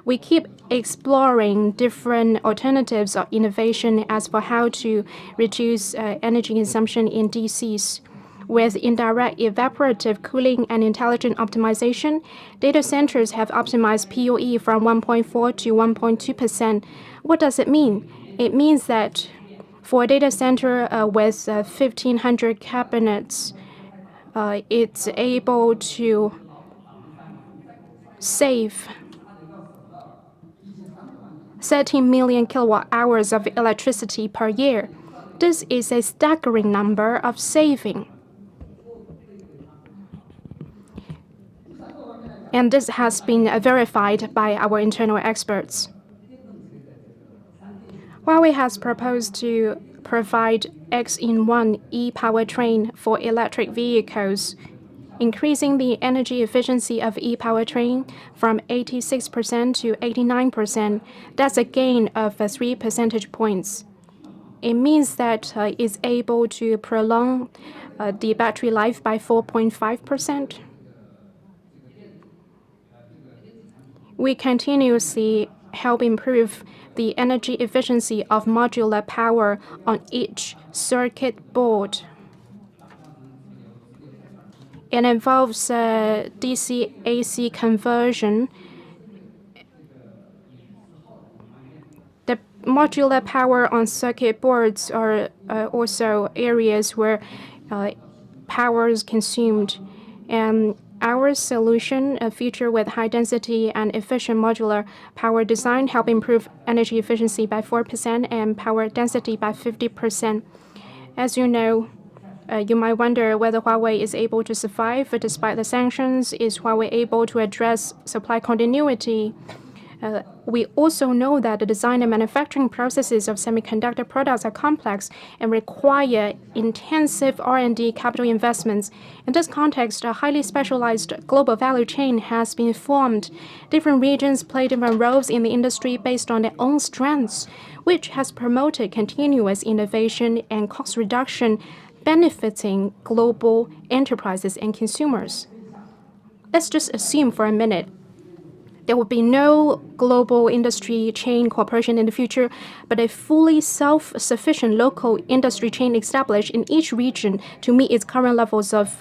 We keep exploring different alternatives of innovation as for how to reduce energy consumption in DCs. With indirect evaporative cooling and intelligent optimization, data centers have optimized PUE from 1.4 to 1.2%. What does it mean? It means that for a data center with 1,500 cabinets, it's able to save 13 million kilowatt hours of electricity per year. This is a staggering number of saving. And this has been verified by our internal experts. Huawei has proposed to provide X-in-1 e-powertrain for electric vehicles, increasing the energy efficiency of e-powertrain from 86% to 89%. That's a gain of 3 percentage points. It means that it's able to prolong the battery life by 4.5%. We continuously help improve the energy efficiency of modular power on each circuit board. It involves DC-AC conversion. The modular power on circuit boards are also areas where power is consumed. And our solution, a feature with high density and efficient modular power design, help improve energy efficiency by 4% and power density by 50%. As you know, you might wonder whether Huawei is able to survive despite the sanctions. Is Huawei able to address supply continuity? We also know that the design and manufacturing processes of semiconductor products are complex and require intensive R&D capital investments. In this context, a highly specialized global value chain has been formed. Different regions play different roles in the industry based on their own strengths, which has promoted continuous innovation and cost reduction, benefiting global enterprises and consumers. Let's just assume for a minute there will be no global industry chain cooperation in the future, but a fully self-sufficient local industry chain established in each region to meet its current levels of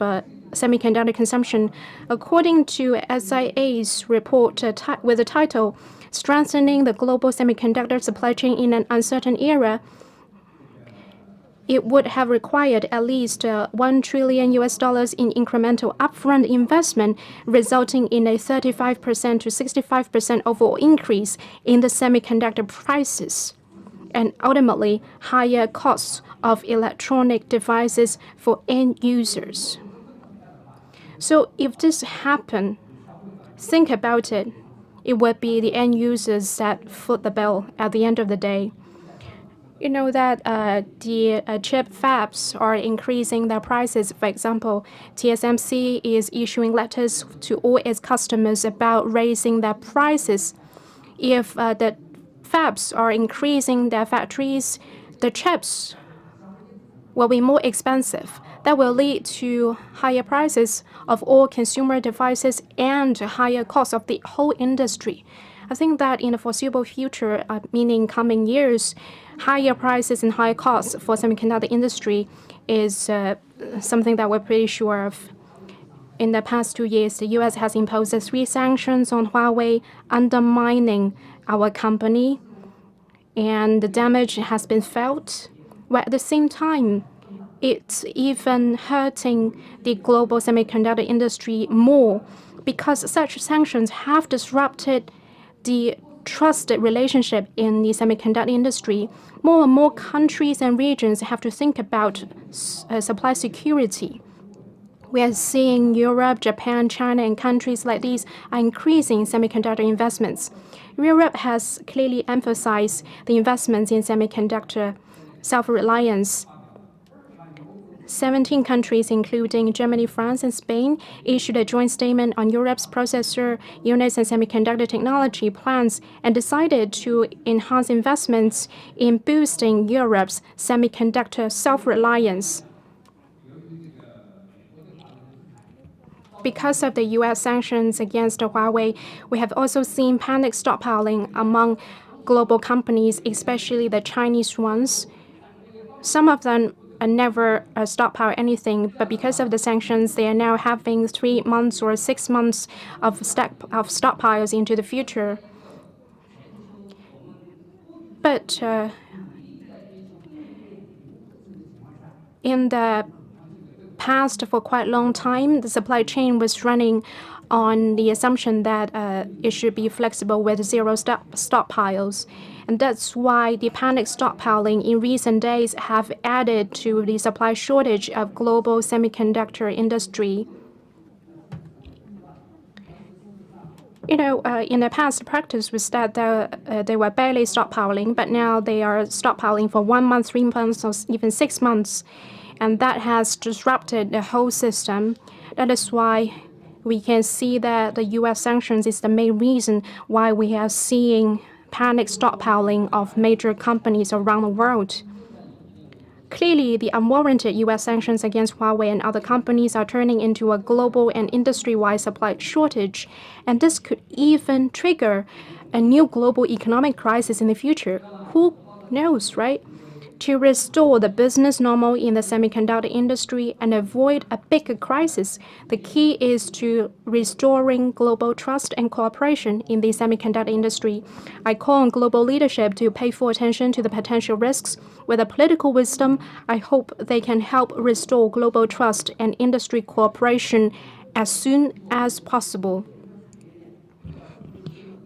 semiconductor consumption. According to SIA's report with the title, Strengthening the Global Semiconductor Supply Chain in an Uncertain Era, it would have required at least $1 trillion in incremental upfront investment, resulting in a 35% to 65% overall increase in the semiconductor prices, and ultimately higher costs of electronic devices for end users. So if this happen, think about it. It would be the end users that foot the bill at the end of the day. You know that the chip fabs are increasing their prices. For example, TSMC is issuing letters to all its customers about raising their prices. If the fabs are increasing their factories, the chips will be more expensive. That will lead to higher prices of all consumer devices and higher costs of the whole industry. I think that in the foreseeable future, meaning coming years, higher prices and higher costs for semiconductor industry is something that we're pretty sure of. In the past 2 years, the U.S. has imposed 3 sanctions on Huawei, undermining our company, and the damage has been felt. While at the same time, it's even hurting the global semiconductor industry more because such sanctions have disrupted the trusted relationship in the semiconductor industry. More and more countries and regions have to think about supply security. We are seeing Europe, Japan, China, and countries like these are increasing semiconductor investments. Europe has clearly emphasized the investments in semiconductor self-reliance. 17 countries, including Germany, France, and Spain, issued a joint statement on Europe's processor units and semiconductor technology plans and decided to enhance investments in boosting Europe's semiconductor self-reliance. Because of the U.S. sanctions against Huawei, we have also seen panic stockpiling among global companies, especially the Chinese ones. Some of them never stockpile anything, but because of the sanctions, they are now having 3 months or 6 months of stockpiles into the future. But in the past, for quite a long time, the supply chain was running on the assumption that it should be flexible with zero stockpiles. And that's why the panic stockpiling in recent days have added to the supply shortage of global semiconductor industry. You know, in the past, practice was that they were barely stockpiling, but now they are stockpiling for 1 month, 3 months, or even 6 months. And that has disrupted the whole system. That is why we can see that the U.S. sanctions is the main reason why we are seeing panic stockpiling of major companies around the world. Clearly, the unwarranted U.S. sanctions against Huawei and other companies are turning into a global and industry-wide supply shortage, and this could even trigger a new global economic crisis in the future. Who knows, right? To restore the business normal in the semiconductor industry and avoid a bigger crisis, the key is to restoring global trust and cooperation in the semiconductor industry. I call on global leadership to pay full attention to the potential risks. With a political wisdom, I hope they can help restore global trust and industry cooperation as soon as possible.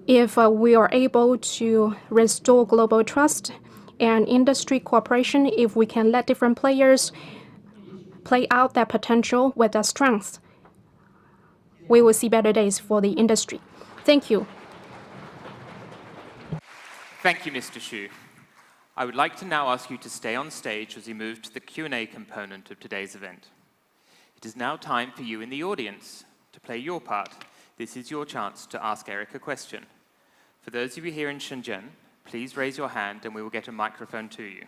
If we are able to restore global trust and industry cooperation, if we can let different players play out their potential with their strengths, we will see better days for the industry. Thank you. Thank you, Mr. Xu. I would like to now ask you to stay on stage as we move to the Q&A component of today's event. It is now time for you in the audience to play your part. This is your chance to ask Eric a question. For those of you here in Shenzhen, please raise your hand and we will get a microphone to you.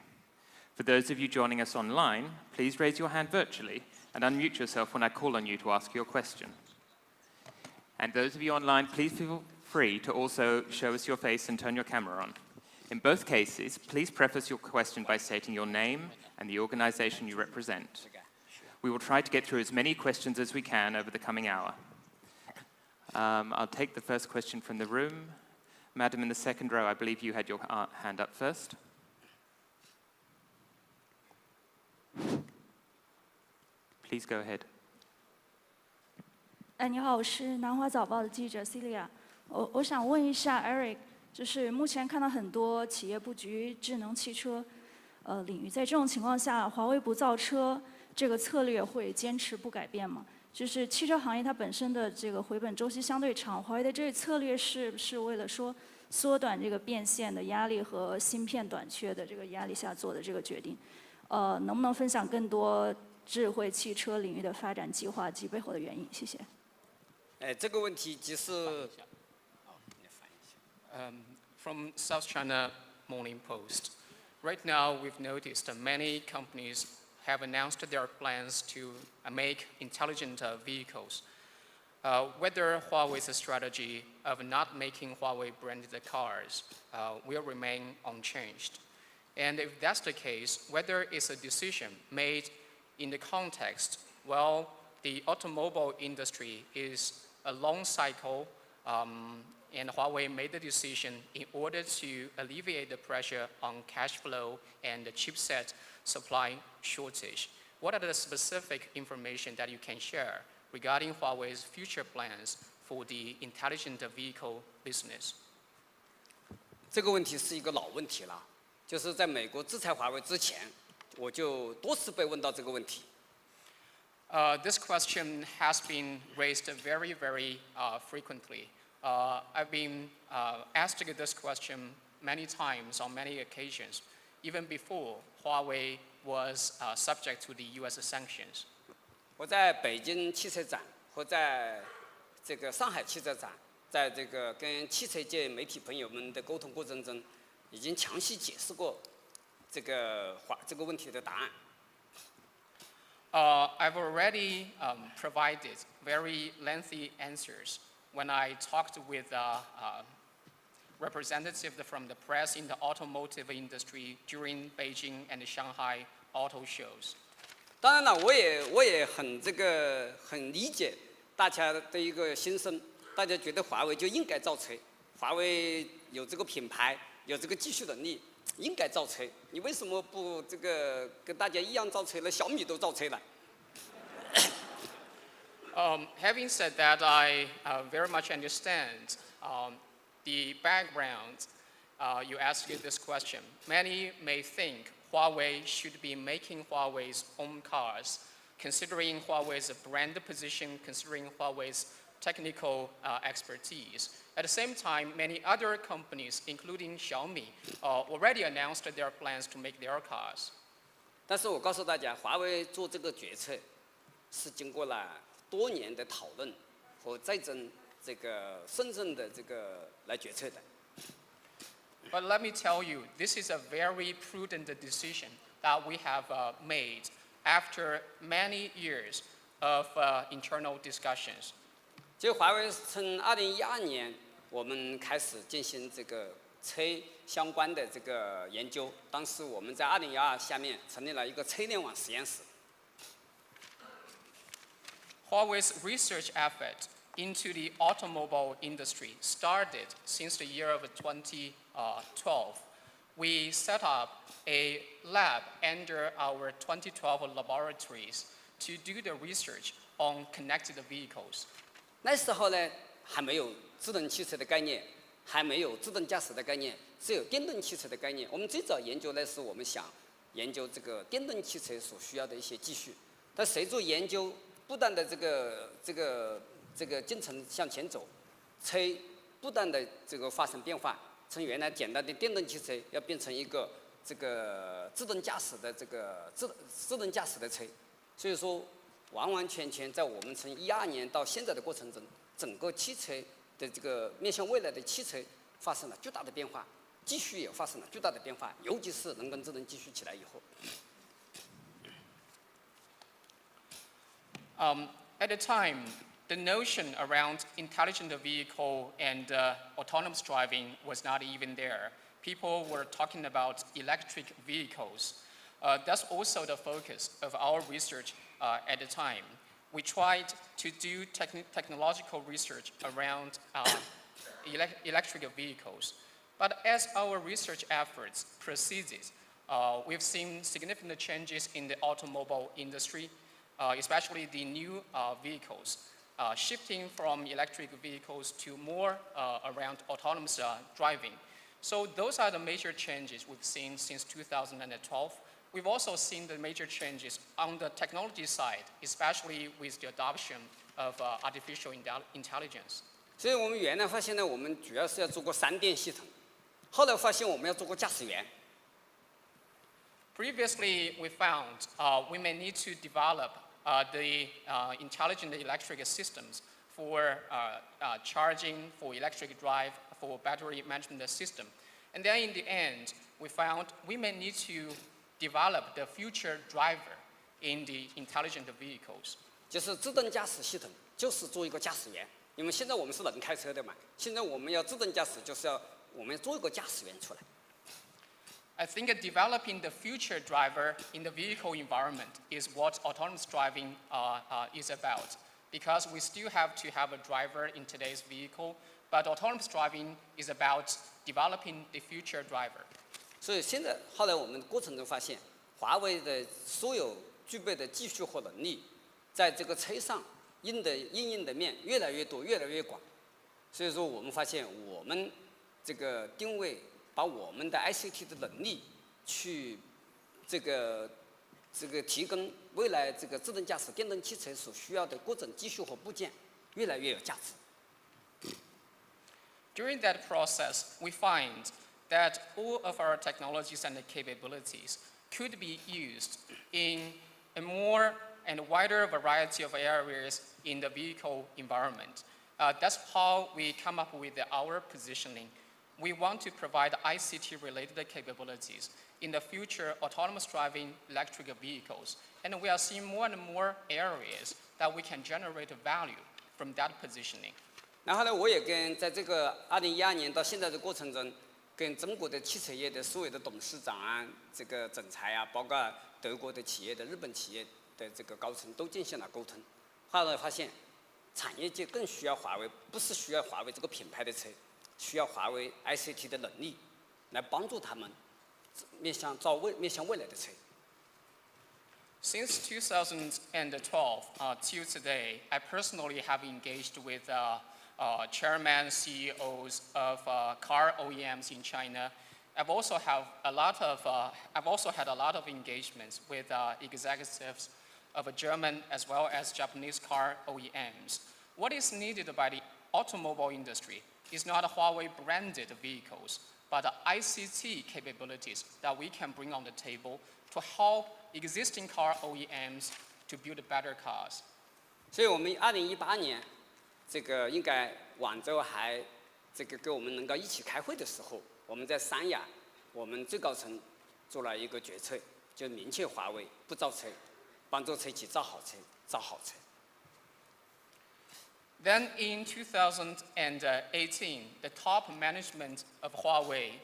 For those of you joining us online, please raise your hand virtually and unmute yourself when I call on you to ask your question. And those of you online, please feel free to also show us your face and turn your camera on. In both cases, please preface your question by stating your name and the organization you represent. We will try to get through as many questions as we can over the coming hour. I'll take the first question from the room. Madam in the second row, I believe you had your hand up first. Please go ahead. 你好，我是南华早报的记者 Celia。我想问一下 Eric， 就是目前看到很多企业布局智能汽车领域，在这种情况下，华为不造车这个策略会坚持不改变吗？就是汽车行业它本身的这个回本周期相对长，华为的这个策略是不是为了说缩短这个变现的压力和芯片短缺的这个压力下做的这个决定？能不能分享更多智慧汽车领域的发展计划及背后的原因？谢谢。这个问题其实，from South China Morning Post. Right now, we've noticed that many companies have announced their plans to make intelligent vehicles. Whether Huawei's strategy of not making Huawei-branded cars will remain unchanged. And if that's the case, whether it's a decision made in the context, well, the automobile industry is a long cycle, and Huawei made the decision in order to alleviate the pressure on cash flow and the chipset supply shortage. What are the specific information that you can share regarding Huawei's future plans for the intelligent vehicle business? 这个问题是一个老问题了，就是在美国制裁华为之前，我就多次被问到这个问题。This question has been raised very, very frequently. I've been asked this question many times on many occasions, even before Huawei was subject to the U.S. sanctions. 我在北京汽车展和在这个上海汽车展，在这个跟汽车界媒体朋友们的沟通过程中，已经详细解释过这个问题的答案。I've already provided very lengthy answers when I talked with representatives from the press in the automotive industry during Beijing and Shanghai auto shows. 当然了，我也很理解大家的一个心声，大家觉得华为就应该造车，华为有这个品牌，有这个技术能力，应该造车。你为什么不这个跟大家一样造车了？小米都造车了。Having said that, I very much understand the background you asked this question. Many may think Huawei should be making Huawei's own cars, considering Huawei's brand position, considering Huawei's technical expertise. At the same time, many other companies, including Xiaomi, already announced their plans to make their cars. 但是我告诉大家，华为做这个决策是经过了多年的讨论和再增这个审慎的这个来决策的。But let me tell you, this is a very prudent decision that we have made after many years of internal discussions. 就华为从2012年，我们开始进行这个车相关的这个研究。当时我们在2012下面成立了一个车联网实验室。Huawei's research effort into the automobile industry started since the year of 2012. We set up a lab under our 2012 laboratories to do the research on connected vehicles. 那时候呢，还没有智能汽车的概念，还没有自动驾驶的概念，只有电动汽车的概念。我们最早研究的是我们想研究这个电动汽车所需要的一些技术，但随着研究不断的这个进程向前走，车不断的这个发生变化，从原来简单的电动汽车要变成一个这个自动驾驶的这个智能驾驶的车，所以说完完全全在我们从2012年到现在的过程中，整个汽车的这个面向未来的汽车发生了巨大的变化，技术也发生了巨大的变化，尤其是人工智能技术起来以后。At the time, the notion around intelligent vehicle and autonomous driving was not even there. People were talking about electric vehicles. That's also the focus of our research at the time. We tried to do technological research around electric vehicles. But as our research efforts proceeded, we've seen significant changes in the automobile industry, especially the new vehicles, shifting from electric vehicles to more around autonomous driving. So those are the major changes we've seen since 2012. we've also seen the major changes on the technology side, especially with the adoption of artificial intelligence. 所以我们原来发现呢，我们主要是要做个3电系统，后来发现我们要做个驾驶员。Previously, we found we may need to develop the intelligent electric systems for charging, for electric drive, for battery management system. And then in the end, we found we may need to develop the future driver in the intelligent vehicles. 就是自动驾驶系统，就是做一个驾驶员。因为现在我们是人开车的嘛，现在我们要自动驾驶，就是要我们做一个驾驶员出来。I think developing the future driver in the vehicle environment is what autonomous driving is about. Because we still have to have a driver in today's vehicle, but autonomous driving is about developing the future driver. 所以现在后来我们过程中发现，华为的所有具备的技术和能力，在这个车上应用的面越来越多，越来越广。所以说，我们发现我们这个定位，把我们的 ICT 的能力去这个提供未来这个自动驾驶电动汽车所需要的各种技术和部件，越来越有价值。During that process, we find that all of our technologies and capabilities could be used in a more and wider variety of areas in the vehicle environment. That's how we come up with our positioning. We want to provide ICT-related capabilities in the future autonomous driving electric vehicles. And we are seeing more and more areas that we can generate value from that positioning. 然后呢，我也在这个2012年到现在的过程中，跟中国的汽车业的所有的董事长啊、这个总裁啊，包括德国的企业的、日本企业的这个高层都进行了沟通。后来发现，产业界更需要华为，不是需要华为这个品牌的车，需要华为 ICT 的能力，来帮助他们面向未来的车。Since 2012 till today, I personally have engaged with chairman, CEOs of car OEMs in China. I've also had a lot of engagements with executives of German as well as Japanese car OEMs. What is needed by the automobile industry is not Huawei branded vehicles, but ICT capabilities that we can bring on the table to help existing car OEMs to build better cars. 所以我们2018年，这个应该广州还这个跟我们能够一起开会的时候，我们在三亚，我们最高层做了一个决策，就明确华为不造车，帮助车企造好车，造好车。Then in 2018, the top management of Huawei,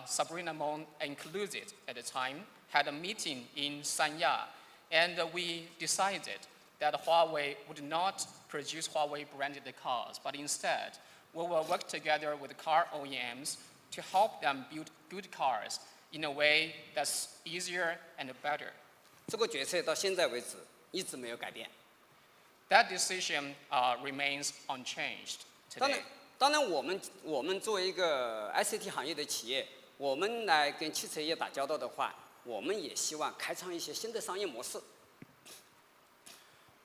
Sabrina Meng included at the time, had a meeting in Sanya, and we decided that Huawei would not produce Huawei branded cars, but instead we will work together with car OEMs to help them build good cars in a way that's easier and better. 这个决策到现在为止一直没有改变。That decision remains unchanged 当然，我们作为一个 ICT 行业的企业，我们来跟汽车业打交道的话，我们也希望开创一些新的商业模式。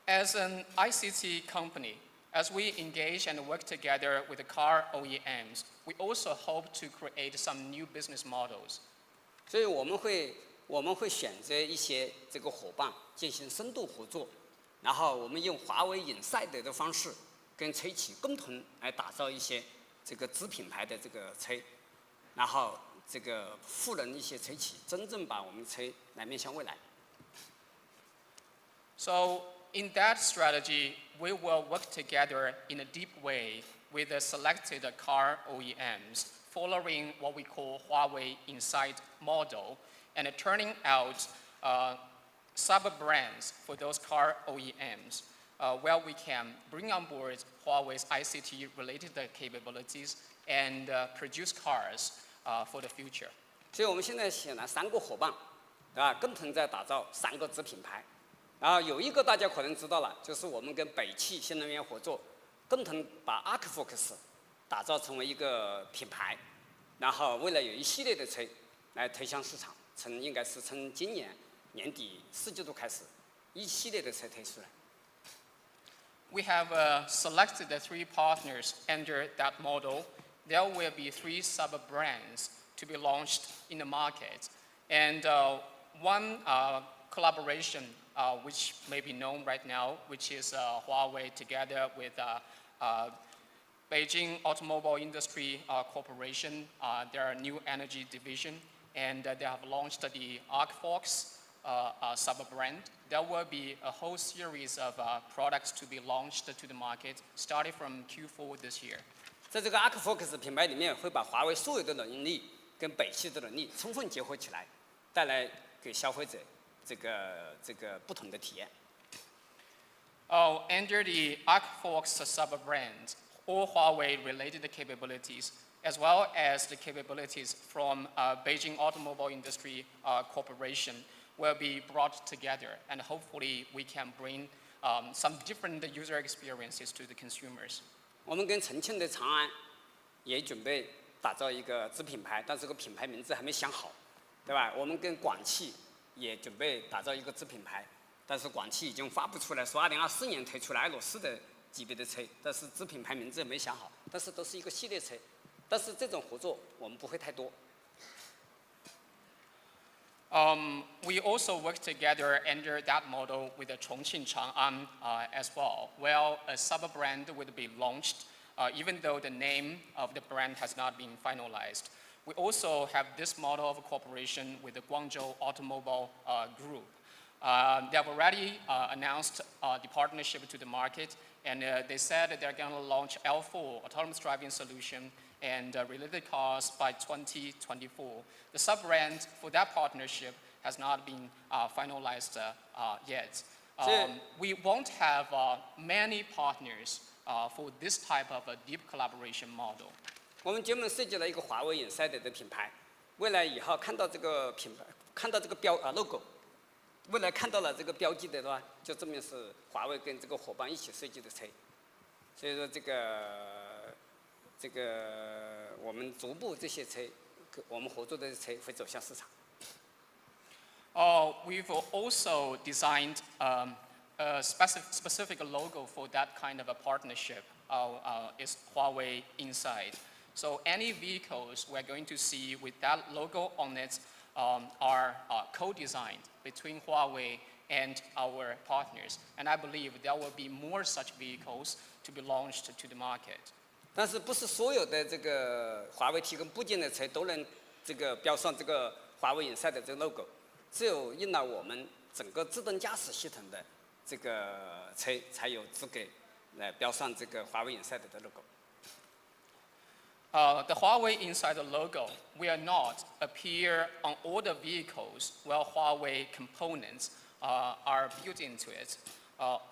As an ICT company, as we engage and work together with the car OEMs, we also hope to create some new business models. 所以我们会选择一些这个伙伴进行深度合作，然后我们用华为Inside的方式，跟车企共同来打造一些这个子品牌的这个车，然后这个赋能一些车企，真正把我们车来面向未来。So in that strategy, we will work together in a deep way with the selected car OEMs, following what we call Huawei Inside model, and turning out sub-brands for those car OEMs, where we can bring on board Huawei's ICT-related capabilities and produce cars for the future. 所以我们现在选了3个伙伴，共同在打造3个子品牌。然后有一个大家可能知道了，就是我们跟北汽新能源合作，共同把 ArcFocus 打造成为一个品牌，然后未来有一系列的车来推向市场。应该是从今年年底4季度开始，一系列的车推出来。We have selected the 3 partners under that model. There will be 3 sub-brands to be launched in the market. And one collaboration which may be known right now, which is Huawei together with Beijing Automobile Industry Corporation, their new energy division, and they have launched the ArcFox sub-brand. There will be a whole series of products to be launched to the market, starting from Q4 this year. 在这个 ArcFox 品牌里面，会把华为所有的能力跟北汽的能力充分结合起来，带来给消费者这个不同的体验。Under the ArcFox sub-brand, all Huawei-related capabilities, as well as the capabilities from Beijing Automobile Industry Corporation, will be brought together, and hopefully we can bring some different user experiences to the consumers. 我们跟重庆的长安也准备打造一个子品牌，但这个品牌名字还没想好，对吧？我们跟广汽也准备打造一个子品牌，但是广汽已经发布出来说2024年推出来L4的级别的车，但是子品牌名字也没想好，但是都是一个系列车，但是这种合作我们不会太多。We also work together under that model with the Chongqing Chang'an as well, where a sub-brand would be launched, even though the name of the brand has not been finalized. We also have this model of cooperation with the Guangzhou Automobile Group. They have already announced the partnership to the market, and they said that they're going to launch L4 autonomous driving solution and related cars by 2024. The sub-brand for that partnership has not been finalized yet. We won't have many partners for this type of a deep collaboration model. 我们专门设计了一个华为 Inside 的品牌，未来以后看到这个品牌，看到这个logo， 未来看到了这个标记的话，就证明是华为跟这个伙伴一起设计的车。所以说这个我们逐步这些车，我们合作的车会走向市场。We've also designed a specific logo for that kind of a partnership. Is Huawei Inside. So any vehicles we're going to see with that logo on it are co-designed between Huawei and our partners. And I believe there will be more such vehicles to be launched to the market. 但是不是所有的这个华为提供部件的车都能这个标上这个华为 Inside 的这个 logo， 只有用了我们整个自动驾驶系统的这个车才有资格来标上这个华为 Inside 的 logo。The Huawei Inside logo will not appear on all the vehicles where Huawei components are built into it.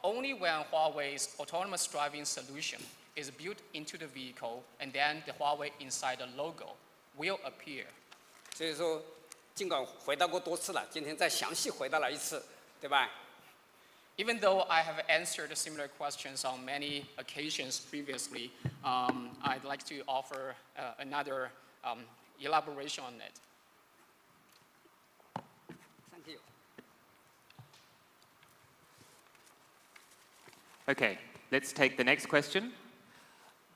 Only when Huawei's autonomous driving solution is built into the vehicle, and then the Huawei Inside logo will appear. 所以说，尽管回答过多次了，今天再详细回答了一次，对吧？ Even though I have answered similar questions on many occasions previously, I'd like to offer another elaboration on it. Thank you. Okay, let's take the next question.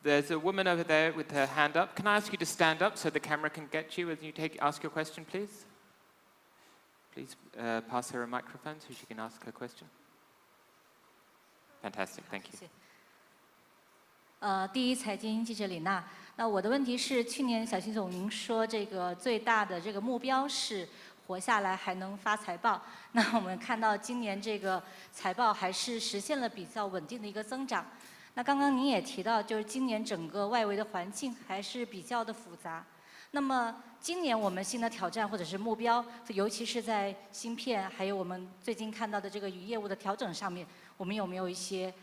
There's a woman over there with her hand up. Can I ask you to stand up so the camera can get you as you ask your question, please? Please pass her a microphone so she can ask her question. Fantastic, thank you. 第一财经记者李娜，那我的问题是，去年小秦总您说这个最大的这个目标是活下来还能发财报，那我们看到今年这个财报还是实现了比较稳定的一个增长。那刚刚您也提到，就是今年整个外围的环境还是比较的复杂。那么今年我们新的挑战或者是目标，尤其是在芯片，还有我们最近看到的这个与业务的调整上面，我们有没有一些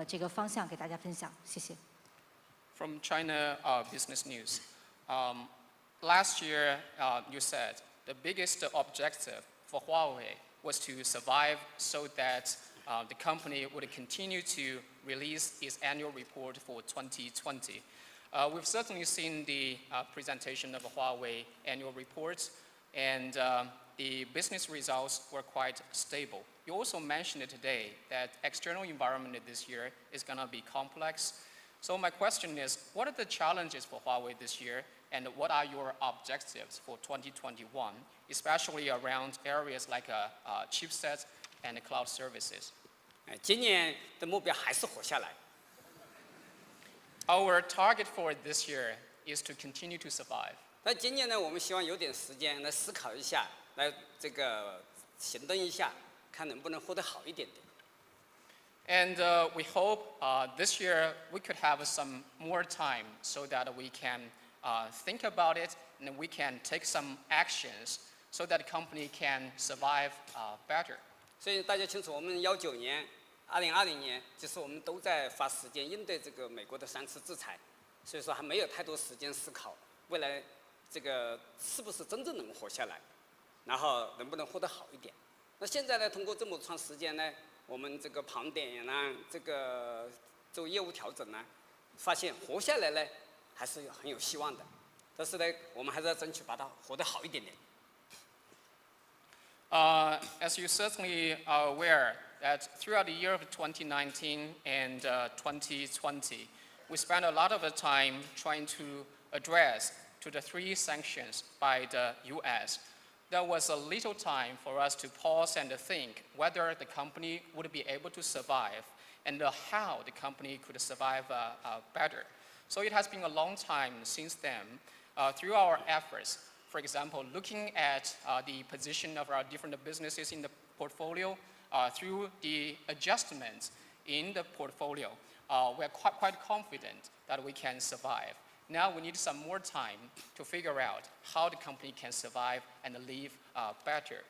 这个方向给大家分享？谢谢。From China Business News. Last year, you said the biggest objective for Huawei was to survive so that the company would continue to release its annual report for 2020. We've certainly seen the presentation of Huawei annual reports, and the business results were quite stable. You also mentioned it today that external environment this year is going to be complex. So my question is, what are the challenges for Huawei this year, and what are your objectives for 2021, especially around areas like chipsets and cloud services? 今年的目标还是活下来。 Our target for this year is to continue to survive. 但今年呢，我们希望有点时间来思考一下，来这个行动一下，看能不能活得好一点点。 And we hope this year we could have some more time so that we can think about it and we can take some actions so that the company can survive better. 所以大家清楚，我们19年、2020年，其实我们都在花时间应对这个美国的3次制裁，所以说还没有太多时间思考未来这个是不是真正能活下来，然后能不能活得好一点。那现在呢，通过这么长时间呢，我们这个盘点呢，这个做业务调整呢，发现活下来呢还是很有希望的。但是呢，我们还是要争取把它活得好一点点。 As you certainly are aware, that throughout the year of 2019 and 2020, we spent a lot of the time trying to address to the 3 sanctions by the US. There was a little time for us to pause and think whether the company would be able to survive and how the company could survive better. So it has been a long time since then. Through our efforts, for example, looking at the position of our different businesses in the portfolio, through the adjustments in the portfolio, we're quite confident that we can survive. Now we need some more time to figure out how the company can survive and live better.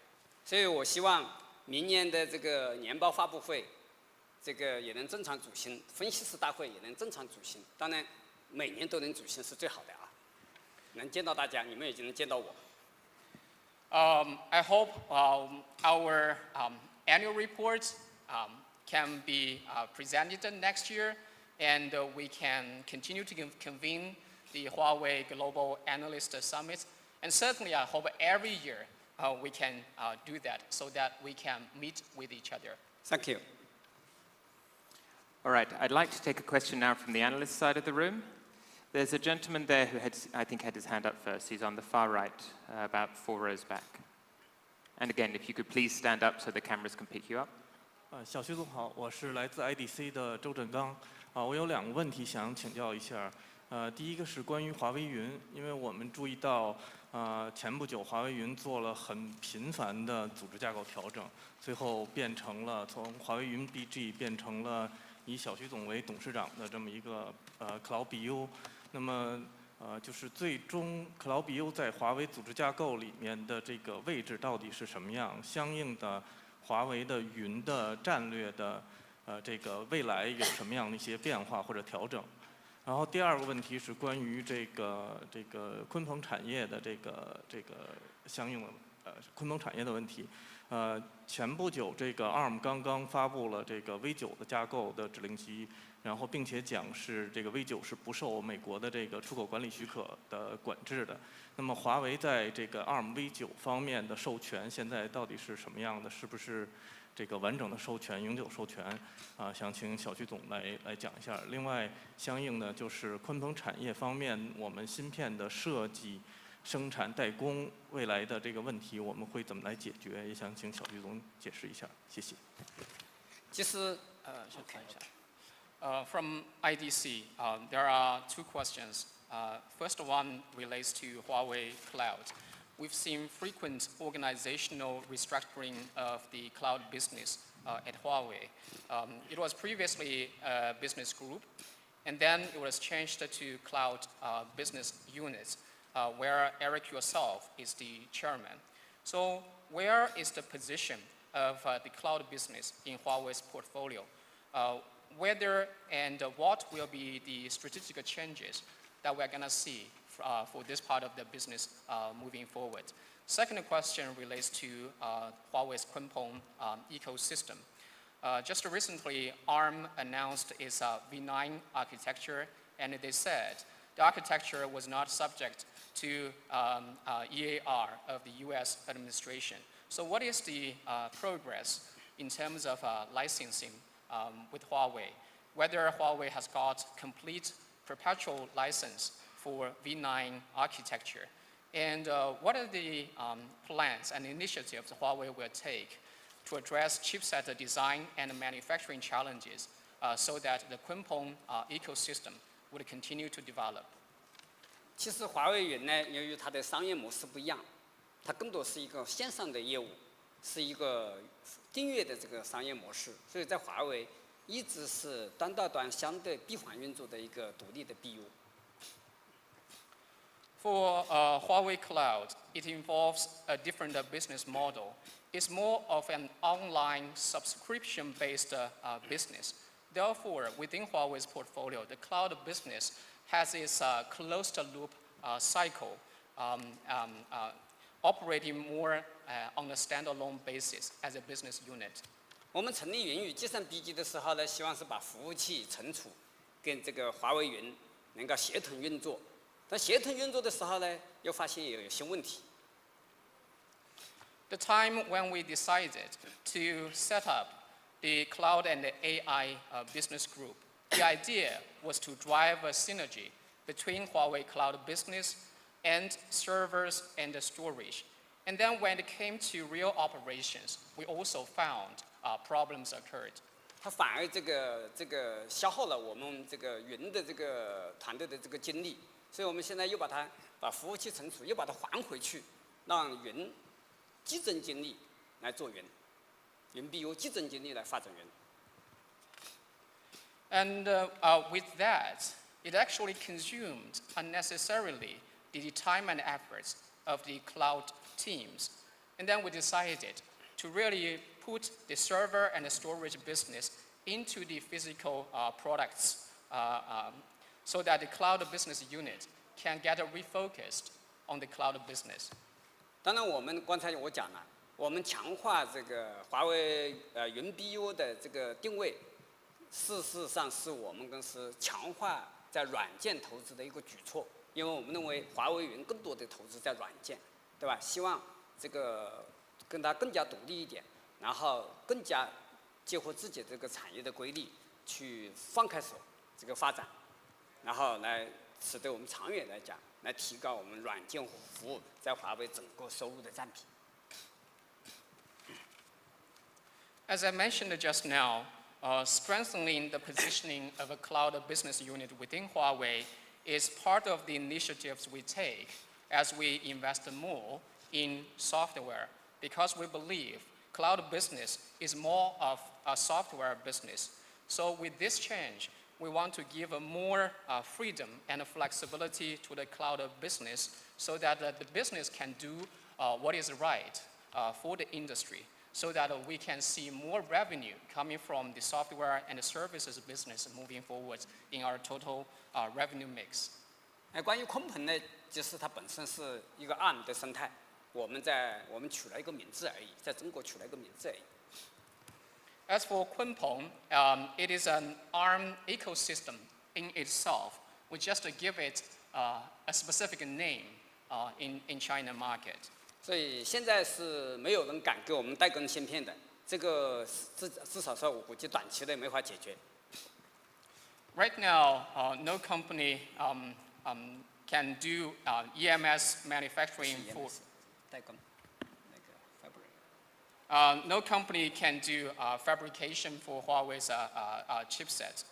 所以我希望明年的这个年报发布会，这个也能正常举行，分析师大会也能正常举行。当然，每年都能举行是最好的啊。 能见到大家，你们也就能见到我。I hope our annual reports can be presented next year, and we can continue to convene the Huawei Global Analyst Summit. And certainly, I hope every year we can do that, so that we can meet with each other. Thank you. All right, I'd like to take a question now from the analyst side of the room. There's a gentleman there who I think had his hand up first. He's on the far right, about 4 rows back. And again, if you could please stand up so the cameras can pick you up. 小徐总好，我是来自 IDC 的周振刚。我有2个问题想请教一下。第一个是关于华为云，因为我们注意到，前不久华为云做了很频繁的组织架构调整，最后变成了从华为云 BG 变成了以小徐总为董事长的这么一个Cloud BU。 那么，就是最终 Cloud BU 在华为组织架构里面的这个位置到底是什么样？相应的，华为的云的战略的，这个未来有什么样的一些变化或者调整？然后第2个问题是关于这个鲲鹏产业的这个相应的鲲鹏产业的问题。前不久这个 ARM 刚刚发布了这个 V9 的架构的指令集。 然后，并且讲是这个 V9是不受美国的这个出口管理许可的管制的。那么，华为在这个 ARM V9方面的授权现在到底是什么样的？是不是这个完整的授权、永久授权？想请小徐总来讲一下。另外，相应的就是鲲鹏产业方面，我们芯片的设计、生产、代工未来的这个问题，我们会怎么来解决？也想请小徐总解释一下。谢谢。其实，先看一下。 From IDC, there are 2 questions. First one relates to Huawei Cloud. We've seen frequent organizational restructuring of the cloud business at Huawei. It was previously a business group, and then it was changed to Cloud Business Unit, where Eric yourself is the chairman. So where is the position of the cloud business in Huawei's portfolio? Whether and what will be the strategic changes that we're going to see for this part of the business moving forward. Second question relates to Huawei's Kunpeng ecosystem. Just recently, ARM announced its V9 architecture, and they said the architecture was not subject to EAR of the US administration. So what is the progress in terms of licensing with Huawei? Whether Huawei has got complete perpetual license for V9 architecture, and what are the plans and initiatives Huawei will take to address chipset design and manufacturing challenges so that the Kunpeng ecosystem would continue to develop? 其实华为云呢，由于它的商业模式不一样，它更多是一个线上的业务，是一个订阅的这个商业模式，所以在华为一直是端到端相对闭环运作的一个独立的 BU。For Huawei Cloud, it involves a different business model. It's more of an online subscription-based business. Therefore, within Huawei's portfolio, the cloud business has its closed-loop cycle, operating more on a standalone basis as a business unit. 我们成立云与计算 BG 的时候呢，希望是把服务器存储跟这个华为云能够协同运作。但协同运作的时候呢，又发现有些问题。The time when we decided to set up the cloud and the AI business group, the idea was to drive a synergy between Huawei cloud business and servers and the storage. And then when it came to real operations, we also found problems occurred. 它反而这个消耗了我们这个云的这个团队的这个精力，所以我们现在又把服务器存储又把它还回去，让云集中精力来做云 BU 集中精力来发展云。And with that, it actually consumed unnecessarily the time and efforts of the cloud teams. And then we decided to really put the server and the storage business into the physical products so that the cloud business unit can get refocused on the cloud business. 当然，我们刚才我讲了，我们强化这个华为云 BU 的这个定位。事实上是我们公司强化在软件投资的一个举措，因为我们认为华为云更多的投资在软件，对吧？希望这个跟它更加独立一点，然后更加结合自己这个产业的规律去放开手这个发展，然后来使得我们长远来讲，来提高我们软件服务在华为整个收入的占比。As I mentioned just now, strengthening the positioning of a cloud business unit within Huawei is part of the initiatives we take as we invest more in software, because we believe cloud business is more of a software business. So with this change, we want to give more freedom and flexibility to the cloud business so that the business can do what is right for the industry, so that we can see more revenue coming from the software and the services business moving forward in our total revenue mix. 关于鲲鹏呢，其实它本身是一个 ARM 的生态，我们取了一个名字而已，在中国取了一个名字而已。As for Kunpeng, it is an ARM ecosystem in itself. We just give it a specific name in China market. 所以现在是没有人敢给我们代工芯片的，这个至少说我估计短期内没法解决。Right now, no company can do EMS manufacturing for. 代工，no company can do fabrication for Huawei's chipset.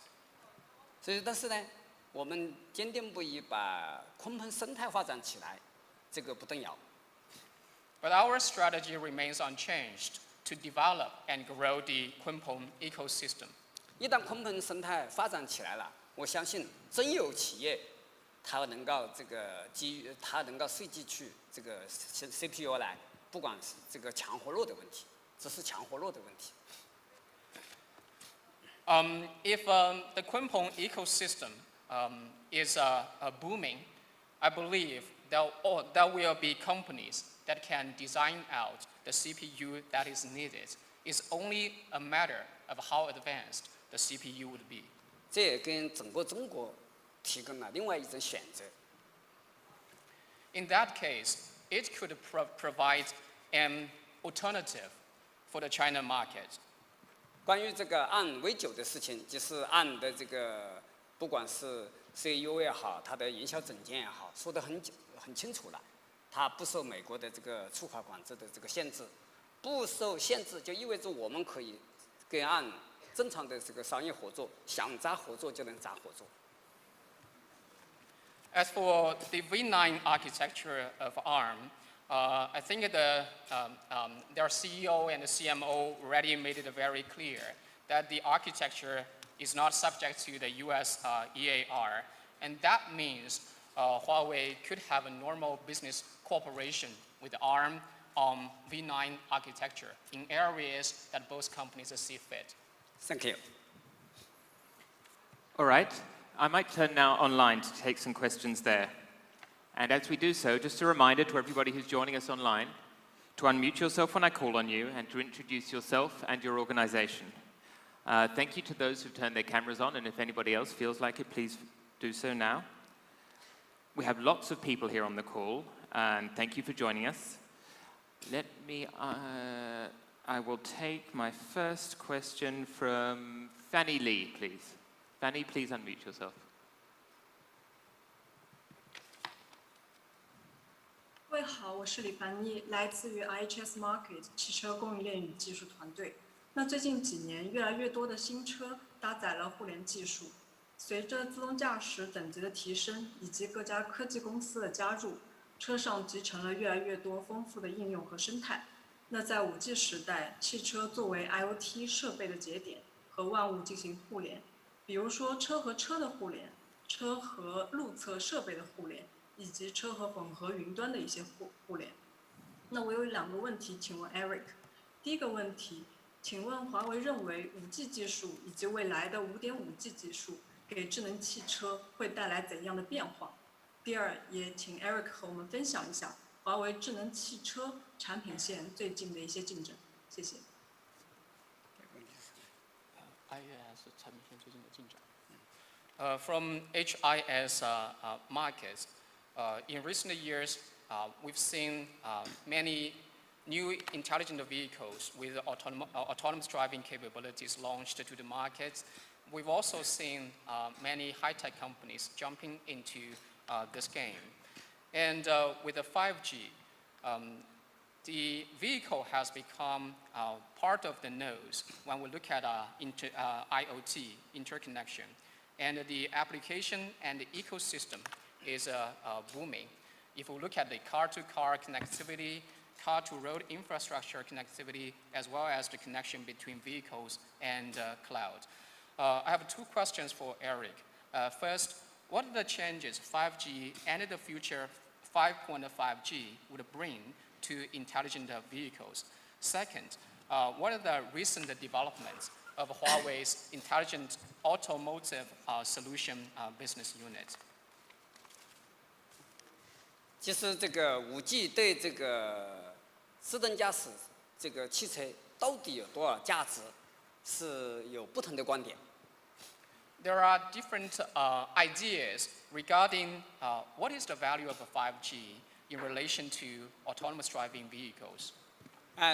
所以，但是呢，我们坚定不移把鲲鹏生态发展起来，这个不动摇。But our strategy remains unchanged to develop and grow the Kunpeng ecosystem. 一旦鲲鹏生态发展起来了，我相信真有企业，它能够这个基于它能够设计出这个 CPU 来，不管是这个强或弱的问题，只是强或弱的问题。If the Kunpeng ecosystem is booming, I believe there will be companies that can design out the CPU that is needed. It's only a matter of how advanced the CPU would be. 这也跟整个中国提供了另外一种选择。In that case, it could provide an alternative for the China market. 关于这个按V9的事情，就是按的这个，不管是 CEO 也好，它的营销总监也好，说得很清楚了，它不受美国的这个出口管制的这个限制，不受限制就意味着我们可以跟按正常的这个商业合作，想咋合作就能咋合作。As for the V9 architecture of ARM, I think their CEO and the CMO already made it very clear that the architecture is not subject to the US EAR, and that means Huawei could have a normal business cooperation with ARM on V9 architecture in areas that both companies see fit. Thank you. All right. I might turn now online to take some questions there. And as we do so, just a reminder to everybody who's joining us online to unmute yourself when I call on you and to introduce yourself and your organization. Thank you to those who've turned their cameras on, and if anybody else feels like it, please do so now. We have lots of people here on the call, and thank you for joining us. Let me, I will take my first question from Fanny Lee, please. Fanny, please unmute yourself. 各位好，我是李凡妮，来自于 IHS Market 汽车供应链与技术团队。那最近几年，越来越多的新车搭载了互联技术。随着自动驾驶等级的提升，以及各家科技公司的加入，车上集成了越来越多丰富的应用和生态。那在5G 时代，汽车作为 IoT 设备的节点，和万物进行互联。 比如说车和车的互联，车和路测设备的互联，以及车和混合云端的一些互联。那我有2个问题，请问 Eric。第一个问题，请问华为认为5G 技术以及未来的5.5G 技术给智能汽车会带来怎样的变化？第二，也请 Eric 和我们分享一下华为智能汽车产品线最近的一些进展。谢谢。 From HIS markets, in recent years, we've seen many new intelligent vehicles with autonomous driving capabilities launched to the market. We've also seen many high-tech companies jumping into this game. And with the 5G, the vehicle has become part of the nodes when we look at IoT, interconnection. And the application and the ecosystem is booming. If we look at the car-to-car connectivity, car-to-road infrastructure connectivity, as well as the connection between vehicles and cloud. I have 2 questions for Eric. First, what are the changes 5G and the future 5.5G would bring to intelligent vehicles? Second, what are the recent developments of Huawei's intelligent automotive solution business unit? 其实这个5G 对这个自动驾驶这个汽车到底有多少价值，是有不同的观点。There are different ideas regarding what is the value of 5G in relation to autonomous driving vehicles.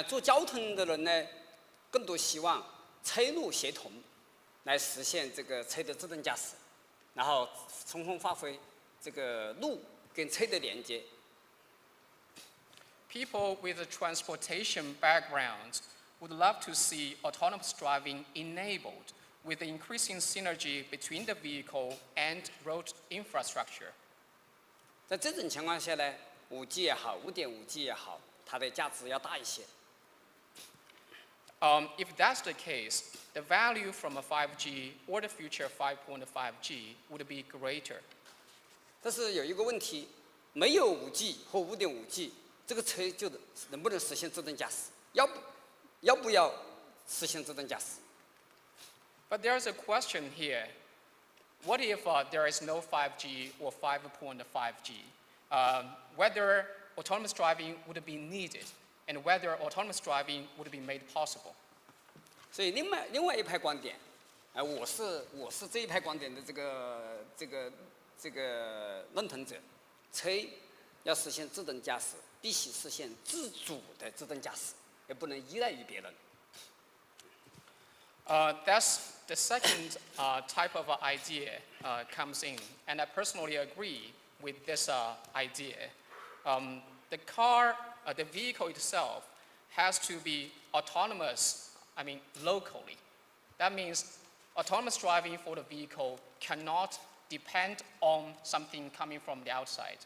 做交通的人呢，更多希望车路协同，来实现这个车的自动驾驶，然后充分发挥这个路跟车的连接。People with a transportation background would love to see autonomous driving enabled with the increasing synergy between the vehicle and road infrastructure. 在这种情况下呢，5G 也好，5.5G 也好，它的价值要大一些。If that's the case, the value from a 5G or the future 5.5G would be greater. 但是有一个问题，没有5G 或5.5G，这个车就能不能实现自动驾驶？要不要实现自动驾驶？ But there's a question here. What if there is no 5G or 5.5G? Whether autonomous driving would be needed and whether autonomous driving would be made possible. 所以另外一派观点，我是这一派观点的这个这个论证者，车要实现自动驾驶，必须实现自主的自动驾驶，也不能依赖于别人。That's the second type of idea comes in, and I personally agree with this idea. The car, the vehicle itself has to be autonomous, locally. That means autonomous driving for the vehicle cannot depend on something coming from the outside.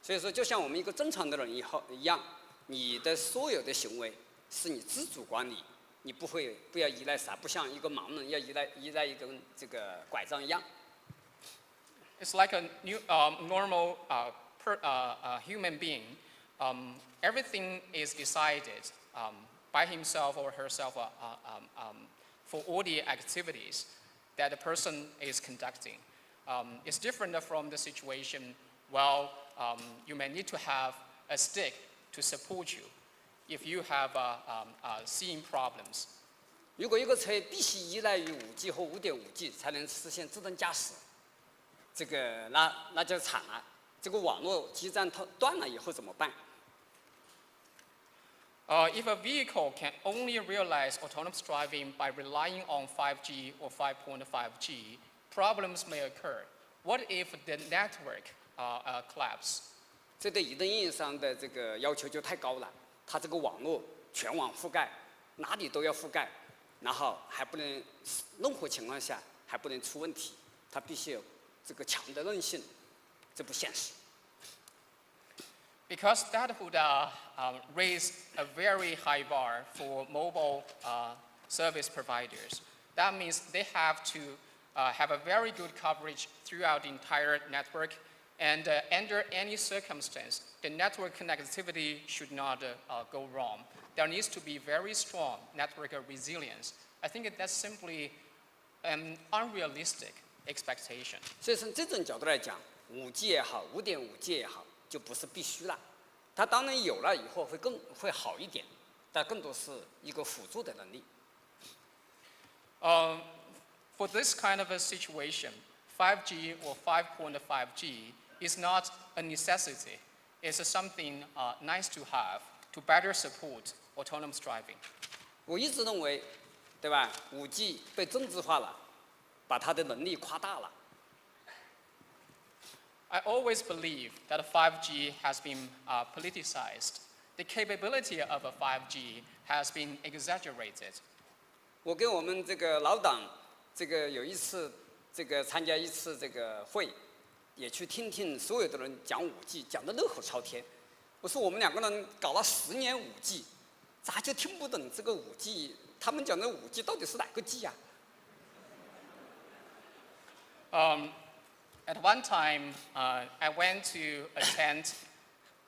所以说，就像我们一个正常的人一样，你的所有的行为是你自主管理，你不要依赖啥，不像一个盲人要依赖一根这个拐杖一样。It's like a normal human being. Everything is decided by himself or herself for all the activities that the person is conducting. It's different from the situation. Well, you may need to have a stick to support you if you have seeing problems. 如果一个车必须依赖于5G 或5.5G 才能实现自动驾驶，这个那就惨了。这个网络基站它断了以后怎么办？ If a vehicle can only realize autonomous driving by relying on 5G or 5.5G, problems may occur. What if the network collapse? 这对移动应用商的这个要求就太高了，它这个网络全网覆盖，哪里都要覆盖，然后还不能任何情况下还不能出问题，它必须有这个强的韧性，这不现实。 Because that would raise a very high bar for mobile service providers. That means they have to have a very good coverage throughout the entire network, and under any circumstance, the network connectivity should not go wrong. There needs to be very strong network resilience. I think that's simply an unrealistic expectation. 所以从这种角度来讲，5G 也好，5.5G 也好。 就不是必须了，它当然有了以后会好一点，但更多是一个辅助的能力。For this kind of a situation, 5G or 5.5G is not a necessity. It's something nice to have to better support autonomous driving. 我一直认为，对吧？5G 被政治化了，把它的能力夸大了。 I always believe that 5G has been politicized. The capability of a 5G has been exaggerated. 我跟我们这个老党，这个有一次，这个参加一次这个会，也去听听所有的人讲5G，讲得热火朝天。我说我们2个人搞了10年5G，咋就听不懂这个5G？他们讲的5G到底是哪个 G 呀？ At one time, I went to attend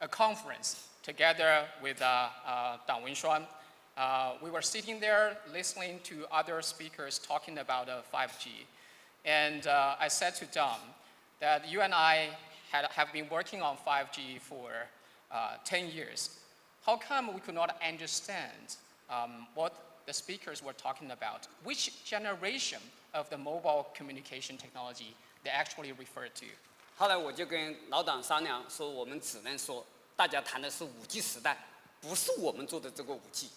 a conference together with Dang Wenshuan. We were sitting there listening to other speakers talking about 5G. And I said to Dang that you and I have been working on 5G for 10 years. How come we could not understand what the speakers were talking about? Which generation of the mobile communication technology they actually refer to? 后来我就跟老党商量说，我们只能说，大家谈的是5G 时代，不是我们做的这个5G。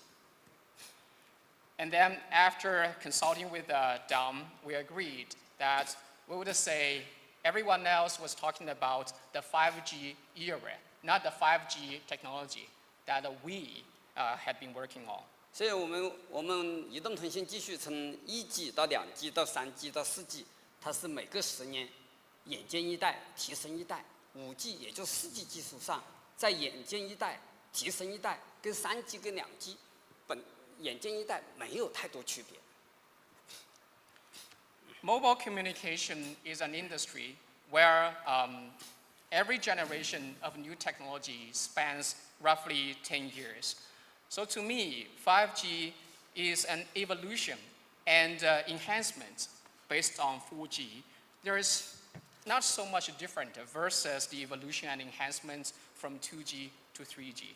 And then after consulting with Dam, we agreed that we would say everyone else was talking about the 5G era, not the 5G technology that we had been working on. 所以我们移动通信继续从1G 到2G 到3G 到4G， 它是每隔10年眼见一代，提升一代。5G 也就4G 技术上再眼见一代，提升一代，跟3G 跟2G 眼见一代没有太多区别。Mobile communication is an industry where every generation of new technology spans roughly 10 years. So to me, 5G is an evolution and enhancement based on 4G. There is not so much different versus the evolution and enhancement from 2G to 3G.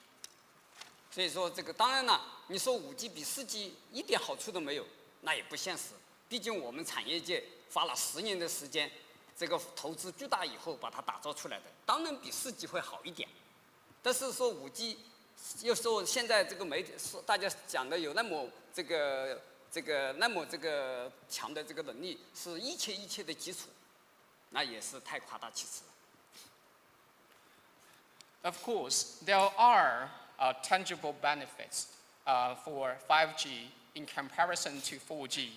所以说这个当然了，你说5G 比4G 一点好处都没有，那也不现实。毕竟我们产业界花了10年的时间，这个投资巨大以后把它打造出来的，当然比4G 会好一点。但是说5G，又说现在这个媒体说大家讲的有那么那么强的这个能力，是一切的基础，那也是太夸大其词了。Of course, there are tangible benefits for 5G in comparison to 4G.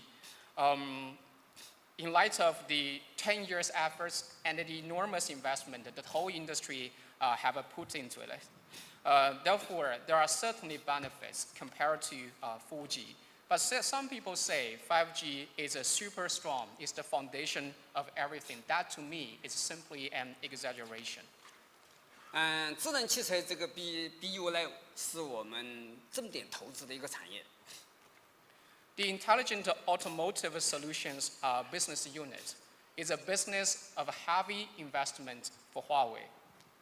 In light of the 10 years efforts and the enormous investment that the whole industry have put into it. Therefore, there are certainly benefits compared to 4G. But some people say 5G is super strong, it's the foundation of everything. That to me is simply an exaggeration. 智能汽车这个 BU 呢，是我们重点投资的一个产业。The Intelligent Automotive Solutions Business Unit is a business of heavy investment for Huawei.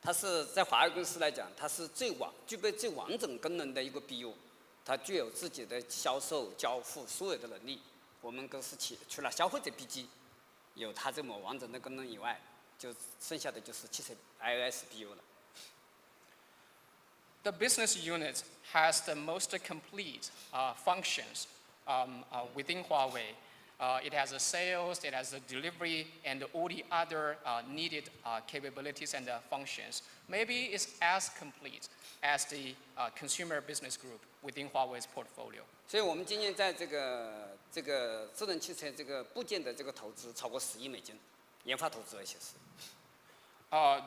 它是在华为公司来讲，它是具备最完整功能的一个 BU， 它具有自己的销售、交付所有的能力。我们公司除了消费者 BG 有它这么完整的功能以外，就剩下的就是汽车 IAS BU 了。The business unit has the most complete functions within Huawei. It has a sales, it has a delivery, and all the other needed capabilities and functions. Maybe it's as complete as the consumer business group within Huawei's portfolio. 所以我们今年在这个智能汽车这个部件的这个投资超过10亿美金，研发投资而且是。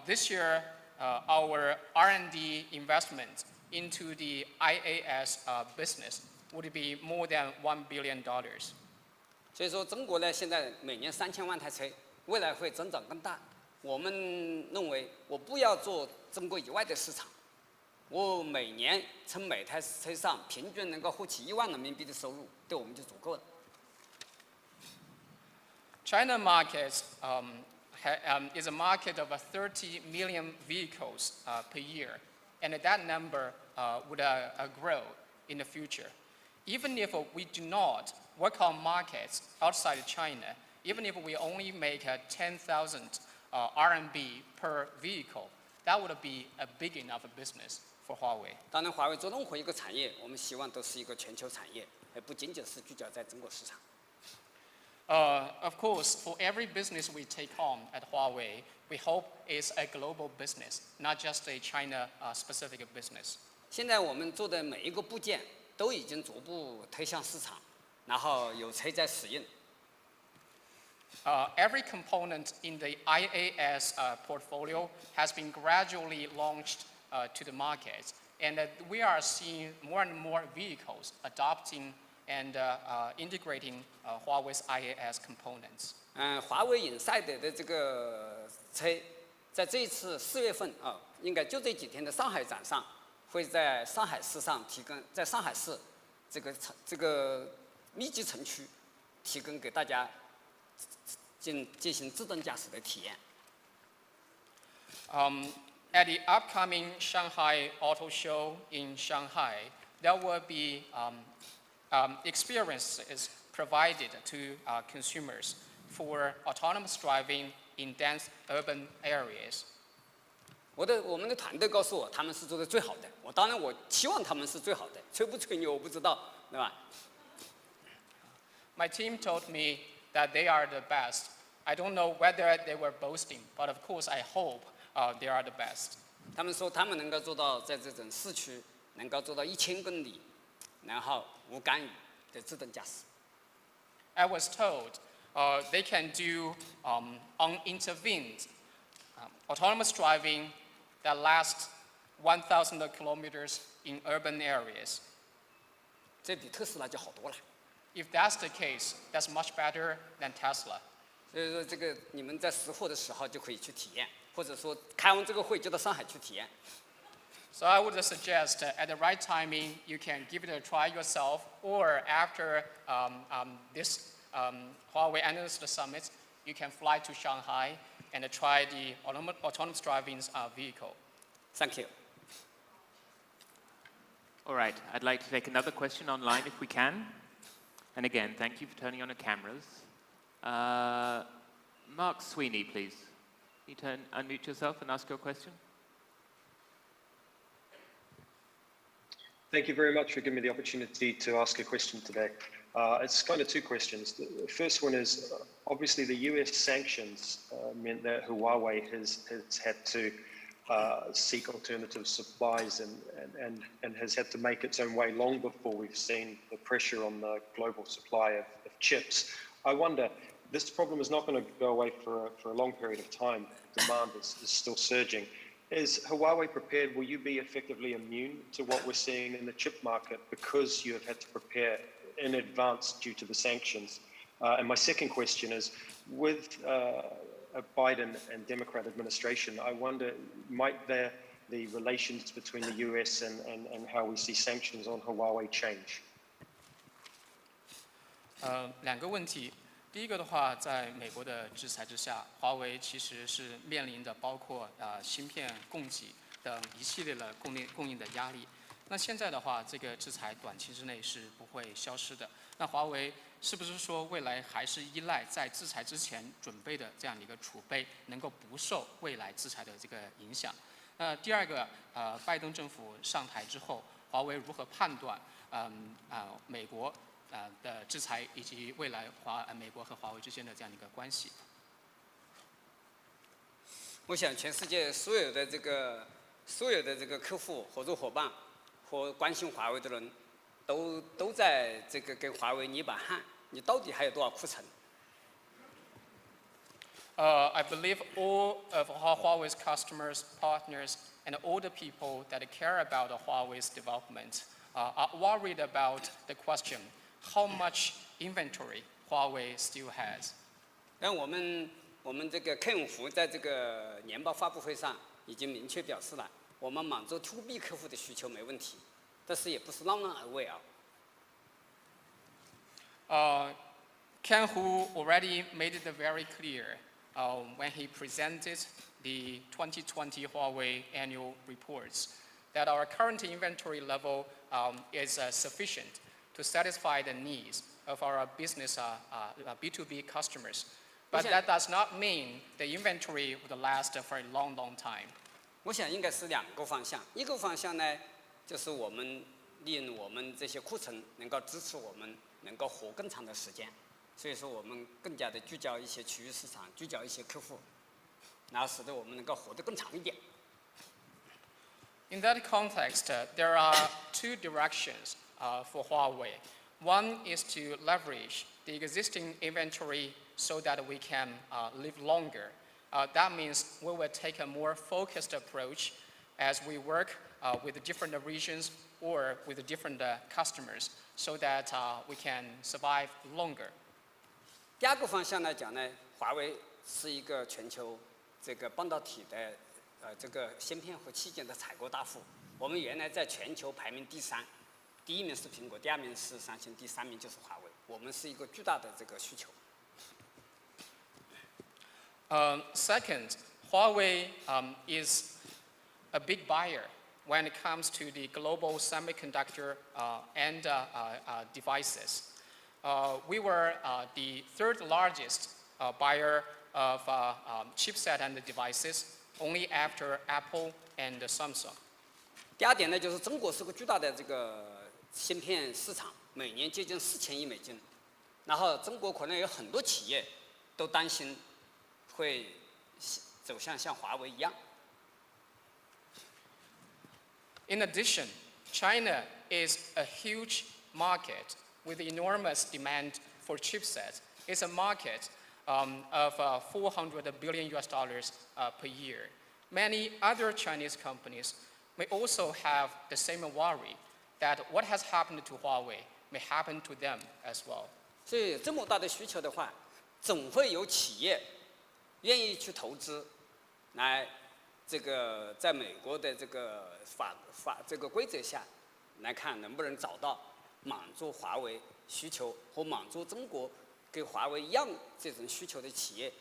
This year, our R&D investment into the IAS business would be more than $1 billion. 所以说，中国呢现在每年3000万台车，未来会增长更大。我们认为，我不要做中国以外的市场，我每年从每台车上平均能够获取1万人民币的收入，对我们就足够了。China market is a market of 30 million vehicles per year, and that number would grow in the future. Even if we do not work on markets outside China, even if we only make 10,000 RMB per vehicle, that would be a big enough business for Huawei. 当然，华为做任何一个产业，我们希望都是一个全球产业，而不仅仅是聚焦在中国市场。Of course, for every business we take on at Huawei, we hope it's a global business, not just a China-specific business. 现在我们做的每一个部件都已经逐步推向市场，然后有车在使用。Every component in the IAS portfolio has been gradually launched to the market, and we are seeing more and more vehicles adopting and integrating Huawei's IAS components. 华为Inside的这个车，在这一次4月份应该就这几天的上海展上，会在上海市上提供，在上海市这个密集城区提供给大家进行自动驾驶的体验。At the upcoming Shanghai Auto Show in Shanghai, there will be experiences provided to consumers for autonomous driving in dense urban areas. 我们的团队告诉我，他们是做的最好的。当然我期望他们是最好的，吹不吹牛我不知道，对吧？ My team told me that they are the best. I don't know whether they were boasting, but of course I hope they are the best. 他们说他们能够做到在这种市区能够做到1000公里，然后无干预的自动驾驶。I was told they can do unintervened autonomous driving that lasts 1,000 kilometers in urban areas. 这比特斯拉就好多了。 If that's the case, that's much better than Tesla. 所以说，这个你们在识货的时候就可以去体验，或者说开完这个会就到上海去体验。 So I would suggest at the right timing, you can give it a try yourself, or after this Huawei Analyst Summit, you can fly to Shanghai and try the autonomous driving vehicle. Thank you. All right, I'd like to take another question online if we can. And again, thank you for turning on your cameras. Mark Sweeney, please. You unmute yourself and ask your question. Thank you very much for giving me the opportunity to ask a question today. It's kind of two questions. The first one is, obviously the US sanctions meant that Huawei has had to seek alternative supplies and has had to make its own way long before we've seen the pressure on the global supply of chips. I wonder, this problem is not going to go away for a long period of time. Demand is still surging. Is Huawei prepared? Will you be effectively immune to what we're seeing in the chip market because you have had to prepare in advance due to the sanctions? And my second question is, with a Biden and Democrat administration, I wonder, might the relations between the US and how we see sanctions on Huawei change? 两个问题。第一个的话，在美国的制裁之下，华为其实是面临着包括芯片供给等一系列的供应的压力。那现在的话，这个制裁短期之内是不会消失的。那华为是不是说未来还是依赖在制裁之前准备的这样的一个储备，能够不受未来制裁的这个影响？那第二个，拜登政府上台之后，华为如何判断美国的制裁以及未来美国和华为之间的这样的一个关系？我想，全世界所有的这个客户、合作伙伴和关心华为的人，都在这个跟华为捏把汗，你到底还有多少库存？ I believe all of Huawei's customers, partners, and all the people that care about Huawei's development are worried about the question, how much inventory Huawei still has. 但我们这个客户在这个年报发布会上已经明确表示了，我们满足 To B 客户的需求没问题，但是也不是让人而为啊。Ken Hu already made it very clear when he presented the 2020 Huawei annual reports that our current inventory level is sufficient to satisfy the needs of our business B2B customers. But that does not mean the inventory would last for a long, long time. 我想应该是两个方向，一个方向呢，就是我们利用我们这些库存能够支持我们能够活更长的时间，所以说我们更加的聚焦一些区域市场，聚焦一些客户，然后使得我们能够活得更长一点。In that context, there are two directions for Huawei. One is to leverage the existing inventory so that we can live longer. That means we will take a more focused approach as we work with different regions or with different customers so that we can survive longer. 第二个方向来讲呢，华为是一个全球这个半导体的这个芯片和器件的采购大户。我们原来在全球排名第3，第1名是苹果，第2名是三星，第3名就是华为。我们是一个巨大的这个需求。Second, Huawei is a big buyer when it comes to the global semiconductor and devices. We were the third largest buyer of chipset and devices, only after Apple and Samsung. 第二点呢，就是中国是个巨大的这个芯片市场，每年接近4000亿美金。然后中国可能有很多企业都担心会走向像华为一样。In addition, China is a huge market with enormous demand for chipsets. It's a market of $400 billion per year. Many other Chinese companies may also have the same worry that what has happened to Huawei may happen to them as well. 所以这么大的需求的话，总会有企业愿意去投资，来这个在美国的这个法这个规则下来看，能不能找到满足华为需求和满足中国跟华为一样这种需求的企业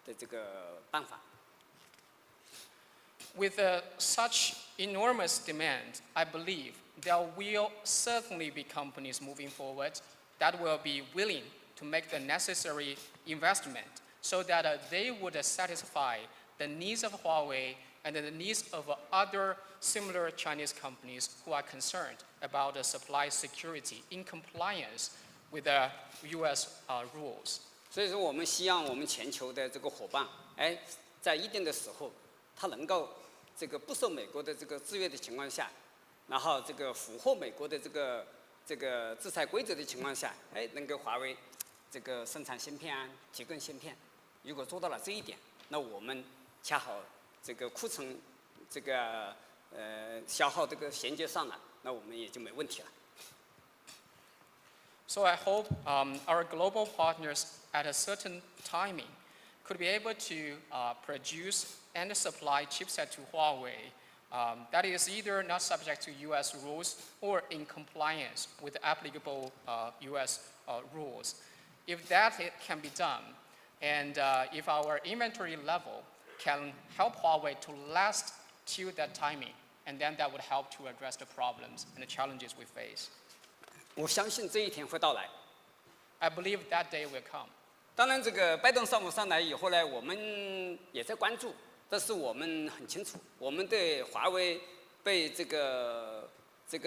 的这个办法。With such enormous demand, I believe there will certainly be companies moving forward that will be willing to make the necessary investment so that they would satisfy the needs of Huawei and the needs of other similar Chinese companies who are concerned about the supply security in compliance with the U.S. rules. 所以说，我们希望我们全球的这个伙伴，在一定的时候，他能够这个不受美国的这个制约的情况下，然后这个符合美国的这个制裁规则的情况下，能给华为这个生产芯片啊，提供芯片。如果做到了这一点，那我们恰好这个库存这个消耗这个衔接上了，那我们也就没问题了。So I hope our global partners at a certain timing could be able to produce and supply chipset to Huawei that is either not subject to US rules or in compliance with applicable US rules. If that can be done, and if our inventory level can help Huawei to last till that timing, and then that would help to address the problems and the challenges we face. 我相信这一天会到来。I believe that day will come. 当然，这个拜登上午上来以后呢，我们也在关注，但是我们很清楚，我们对华为被这个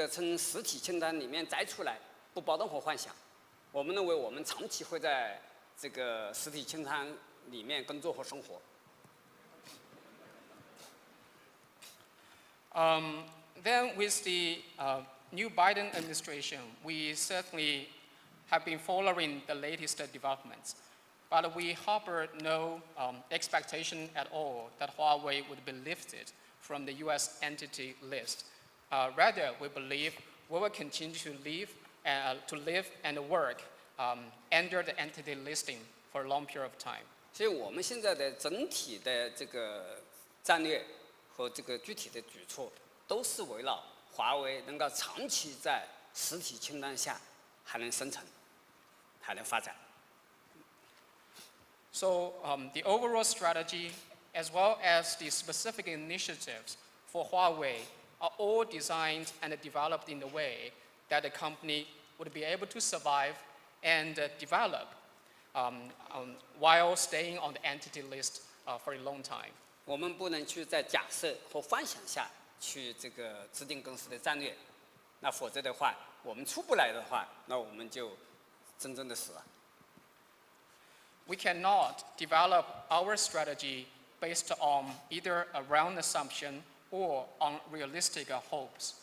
从实体清单里面摘出来，不抱任何幻想。我们认为我们长期会在这个实体清单里面工作和生活。Then with the new Biden administration, we certainly have been following the latest developments, but we harbor no expectation at all that Huawei would be lifted from the US entity list. Rather, we believe we will continue to live and work under the entity listing for a long period of time. 所以我们现在的整体的这个战略和这个具体的举措，都是围绕华为能够长期在实体清单下还能生存，还能发展。So the overall strategy, as well as the specific initiatives for Huawei, are all designed and developed in a way that the company would be able to survive and develop while staying on the entity list for a long time. 我们不能去在假设和幻想下去这个制定公司的战略，那否则的话，我们出不来的话，那我们就真正的死了。We cannot develop our strategy based on either a round assumption or on realistic hopes.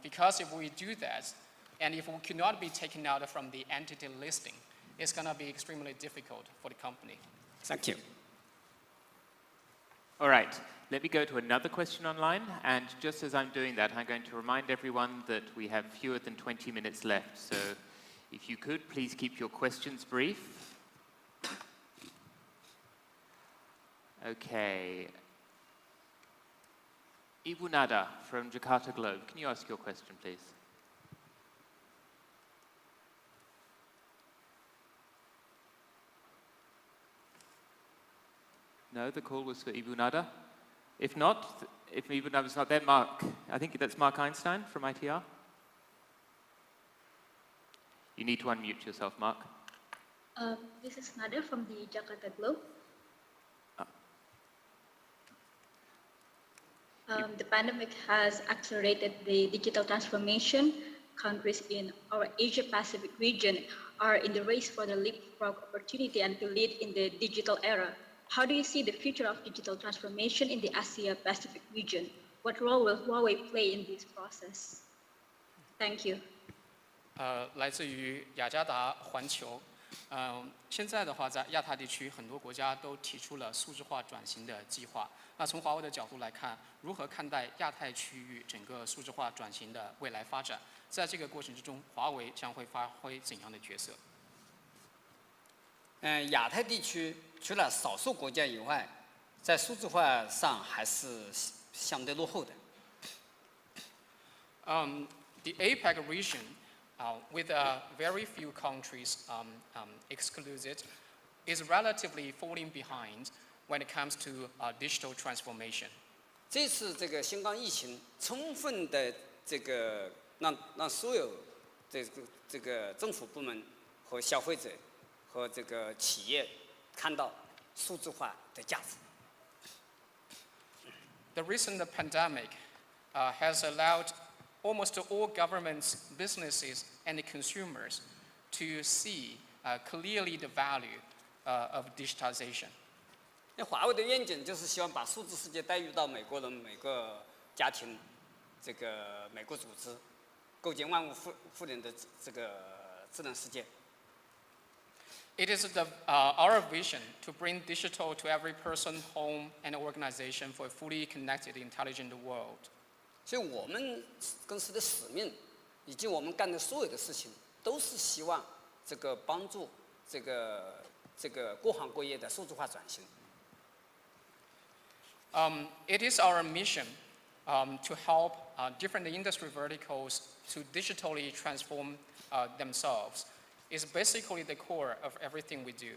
Because if we do that, and if we cannot be taken out from the entity listing, it's going to be extremely difficult for the company. Thank you. All right, let me go to another question online, and just as I'm doing that, I'm going to remind everyone that we have fewer than 20 minutes left, so if you could, please keep your questions brief. Okay. Ibu Nada from Jakarta Globe, can you ask your question, please? No, the call was for Ibu Nada. If not, if Ibu Nada's not there, Mark. I think that's Mark Einstein from ITR. You need to unmute yourself, Mark. This is Nada from the Jakarta Globe. The pandemic has accelerated the digital transformation. Countries in our Asia-Pacific region are in the race for the leapfrog opportunity and to lead in the digital era. How do you see the future of digital transformation in the Asia-Pacific region? What role will Huawei play in this process? Thank you. 来自于雅加达环球。现在的话，在亚太地区，很多国家都提出了数字化转型的计划。那从华为的角度来看，如何看待亚太区域整个数字化转型的未来发展？在这个过程之中，华为将会发挥怎样的角色？亚太地区除了少数国家以外，在数字化上还是相对落后的。The APAC region, with very few countries excluded, is relatively falling behind when it comes to digital transformation. 这次这个新冠疫情，充分的这个让所有这个政府部门和消费者和这个企业看到数字化的价值。The recent pandemic has allowed almost all governments, businesses, and consumers to see clearly the value of digitization. 那华为的愿景就是希望把数字世界带入到美国人每个家庭，这个每个组织，构建万物互联的这个智能世界。It is our vision to bring digital to every person, home, and organization for a fully connected, intelligent world. 所以我们公司的使命，以及我们干的所有的事情，都是希望这个帮助这个各行各业的数字化转型。It is our mission to help different industry verticals to digitally transform themselves. Is basically the core of everything we do.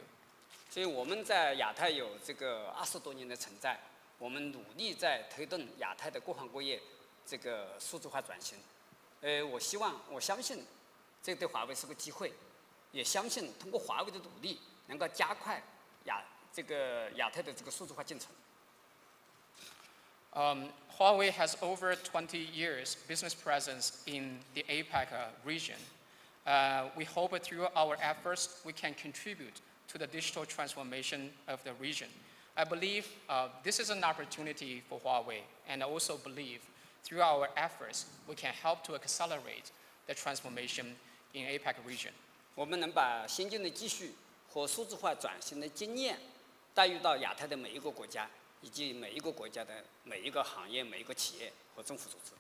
所以我们在亚太有这个20多年的存在，我们努力在推动亚太的各行各业这个数字化转型。我相信，这对华为是个机会，也相信通过华为的努力，能够加快亚太的这个数字化进程。Huawei has over 20 years business presence in the APAC region. We hope through our efforts we can contribute to the digital transformation of the region. I believe this is an opportunity for Huawei, and I also believe through our efforts we can help to accelerate the transformation in APAC region. 我们能把先进的技术和数字化转型的经验带入到亚太的每一个国家，以及每一个国家的每一个行业、每一个企业和政府组织。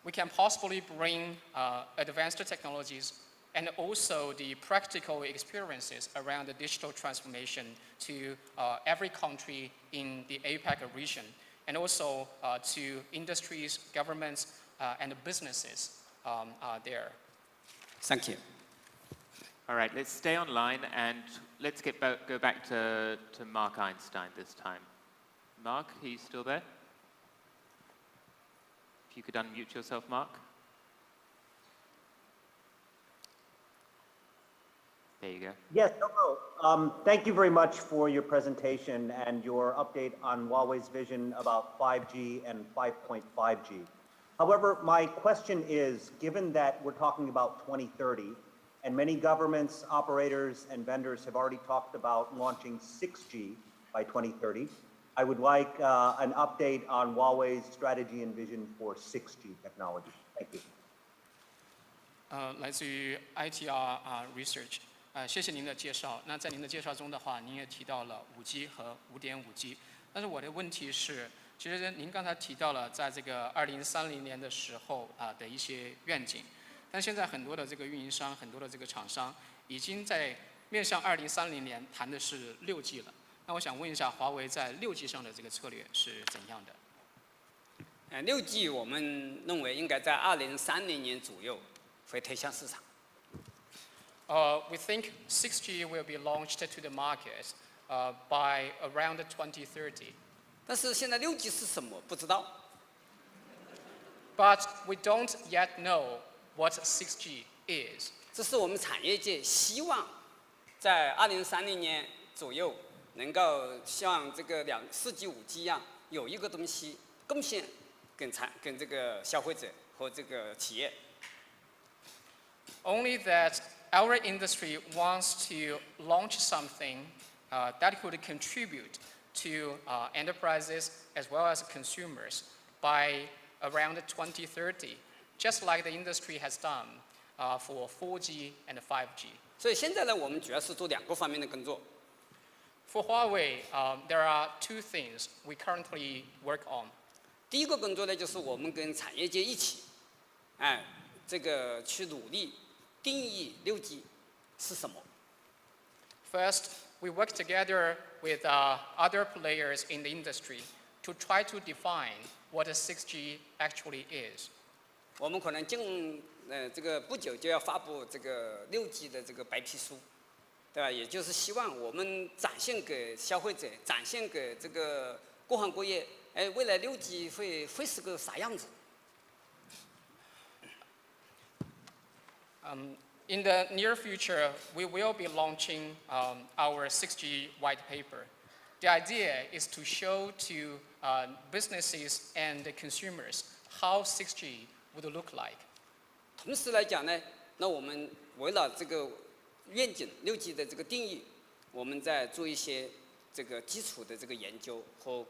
We can possibly bring advanced technologies and also the practical experiences around the digital transformation to every country in the APAC region, and also to industries, governments, and businesses there. Thank you. All right, let's stay online and let's go back to Mark Einstein this time. Mark, are you still there? If you could unmute yourself, Mark. There you go. Yes, hello. Thank you very much for your presentation and your update on Huawei's vision about 5G and 5.5G. However, my question is, given that we're talking about 2030, and many governments, operators, and vendors have already talked about launching 6G by 2030, I would like an update on Huawei's strategy and vision for 6G technology. Thank you. 来自于 ITR Research， 谢谢您的介绍。那在您的介绍中的话，您也提到了5G 和5.5G。但是我的问题是，其实您刚才提到了在这个2030年的时候的一些愿景，但现在很多的这个运营商、很多的这个厂商已经在面向2030年谈的是6G 了。那我想问一下，华为在6G 上的这个策略是怎样的？6G 我们认为应该在2030年左右会推向市场。We think 6G will be launched to the market by around 2030. 但是现在6G 是什么不知道。But we don't yet know what 6G is. 这是我们产业界希望在2030年左右。能够像这个4G、5G 一样，有一个东西贡献跟这个消费者和这个企业。Only that our industry wants to launch something that could contribute to enterprises as well as consumers by around 2030, just like the industry has done for 4G and 5G. 所以现在呢，我们主要是做2个方面的工作。For Huawei, there are 2 things we currently work on. 第一个工作呢，就是我们跟产业界一起，这个去努力定义6G 是什么。First, we work together with other players in the industry to try to define what a 6G actually is. 我们可能这个不久就要发布这个6G 的这个白皮书。对吧？也就是希望我们展现给消费者，展现给这个各行各业，未来6G 会是个啥样子 In the near future, we will be launching our 6G white paper. The idea is to show to businesses and consumers how 6G would look like. 同时来讲呢，那我们为了这个愿景6G 的这个定义，我们在做一些这个基础的这个研究和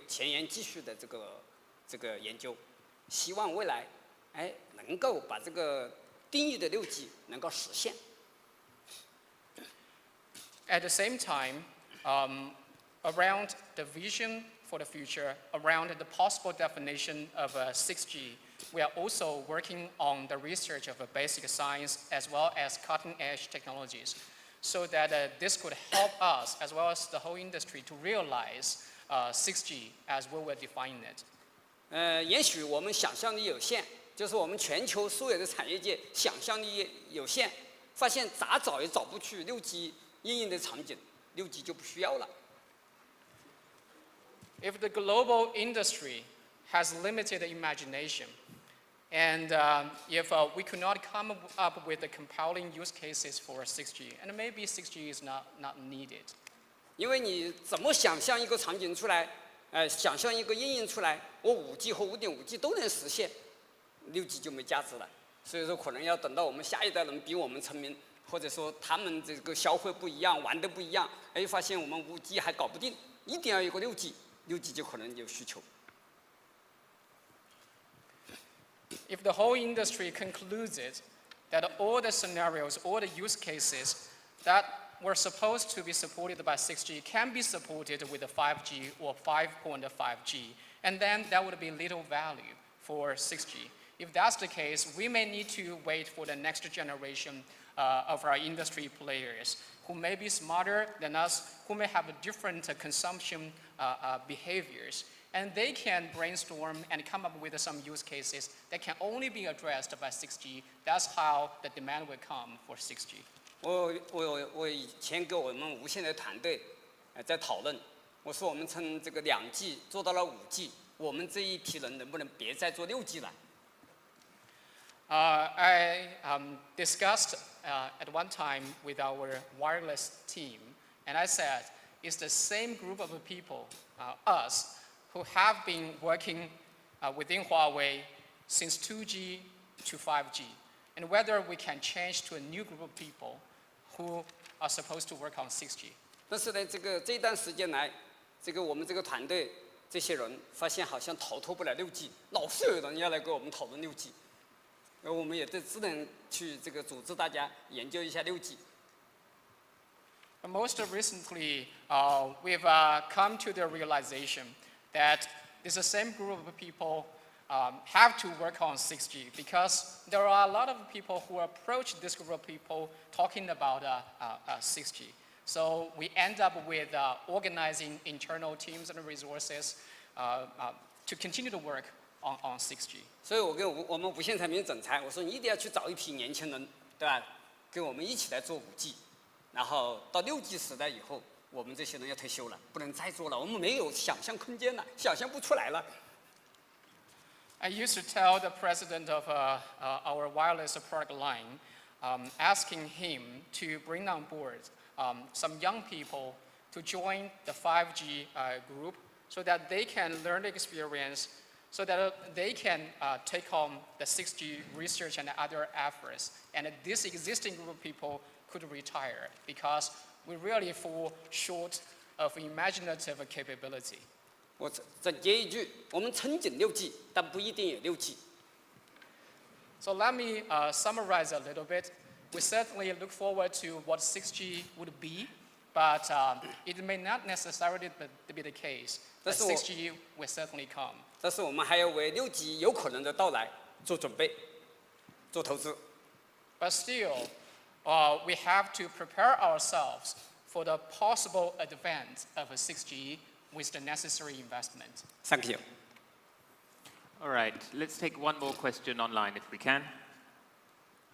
前沿技术的这个研究，希望未来能够把这个定义的6G 能够实现。At the same time, around the vision for the future, around the possible definition of 6G, we are also working on the research of basic science as well as cutting-edge technologies, so that this could help us as well as the whole industry to realize 6G as we will define it. 也许我们想象力有限，就是我们全球所有的产业界想象力有限，发现咋找也找不去6G 应用的场景，6G 就不需要了。If the global industry has limited imagination, and if we could not come up with the compelling use cases for 6G, and maybe 6G is not needed. 因为你怎么想象一个场景出来，想象一个应用出来，我5G 和5.5G 都能实现，6G 就没价值了。所以说，可能要等到我们下一代人比我们成名，或者说他们这个消费不一样，玩的不一样，发现我们5G 还搞不定，一定要有个6G，6G 就可能有需求。If the whole industry concludes it, that all the scenarios, all the use cases that were supposed to be supported by 6G can be supported with the 5G or 5.5G, and then that would be little value for 6G. If that's the case, we may need to wait for the next generation of our industry players who may be smarter than us, who may have different consumption behaviors, and they can brainstorm and come up with some use cases that can only be addressed by 6G. That's how the demand will come for 6G. 我以前跟我们无线的团队在讨论，我说我们从这个2G 做到了5G，我们这一批人能不能别再做6G 了？ I discussed at one time with our wireless team, and I said, it's the same group of people, us, who have been working within Huawei since 2G to 5G, and whether we can change to a new group of people who are supposed to work on 6G. 但是呢，这一段时间来，我们这个团队这些人发现好像逃脱不了6G，老是有人要来跟我们讨论6G， 而我们也只能去组织大家研究一下6G。 Most recently, we've come to the realization that it's the same group of people have to work on 6G, because there are a lot of people who approach this group of people talking about 6G. So we end up with organizing internal teams and resources to continue to work on 6G. 所以我跟我们无线产品总裁我说，你一定要去找一批年轻人，对吧？跟我们一起来做5G， 然后到6G 时代以后，我们这些人要退休了，不能再做了，我们没有想象空间了，想象不出来了。 I used to tell the president of our wireless product line, asking him to bring on board some young people to join the 5G group so that they can learn the experience, so that they can take on the 6G research and other efforts. And this existing group of people could retire because we really fall short of imaginative capability. 我总结一句，我们憧憬6G， 但不一定有6G。 So let me summarize a little bit. We certainly look forward to what 6G would be, but it may not necessarily be the case. But 6G will certainly come. 但是我们还要为6G 有可能的到来做准备，做投资。 But still, we have to prepare ourselves for the possible advent of 6G with the necessary investment. Thank you. All right, let's take one more question online if we can.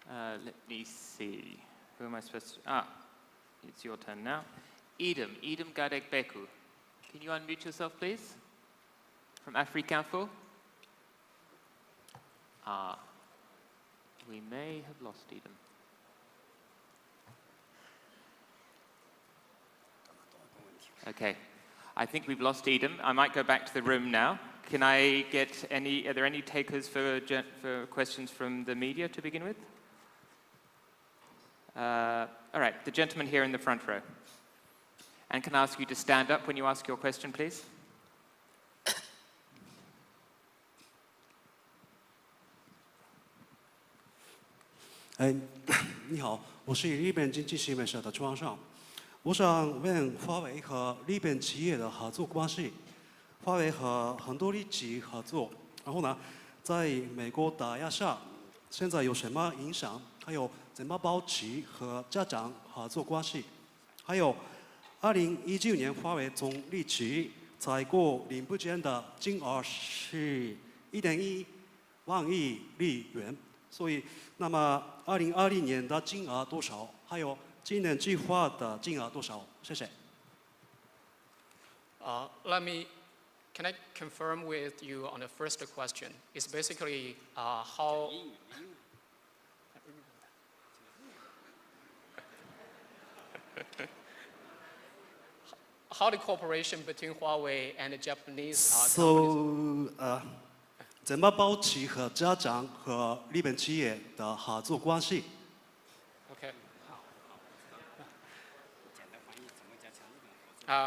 Let me see. Who am I supposed to? It's your turn now. Edom Gadegbeku. Can you unmute yourself, please? From Africanfo. We may have lost Edom. Okay. I think we've lost Edom. I might go back to the room now. Can I get are there any takers for questions from the media to begin with? All right, the gentleman here in the front row. And can I ask you to stand up when you ask your question, please?你好，我是日本经济新闻社的庄上。我想问华为和日本企业的合作关系。华为和很多日企合作，然后呢，在美国打压下，现在有什么影响？还有怎么保持和家长合作关系？还有，2019年华为从日企采购零部件的金额是1.1万亿日元，所以，那么2020年的金额多少？还有今年计划的金额多少？谢谢。Can I confirm with you on the first question? It's basically how the cooperation between Huawei and the Japanese companies. So, 怎么保持和家长和日本企业的合作关系？ Okay.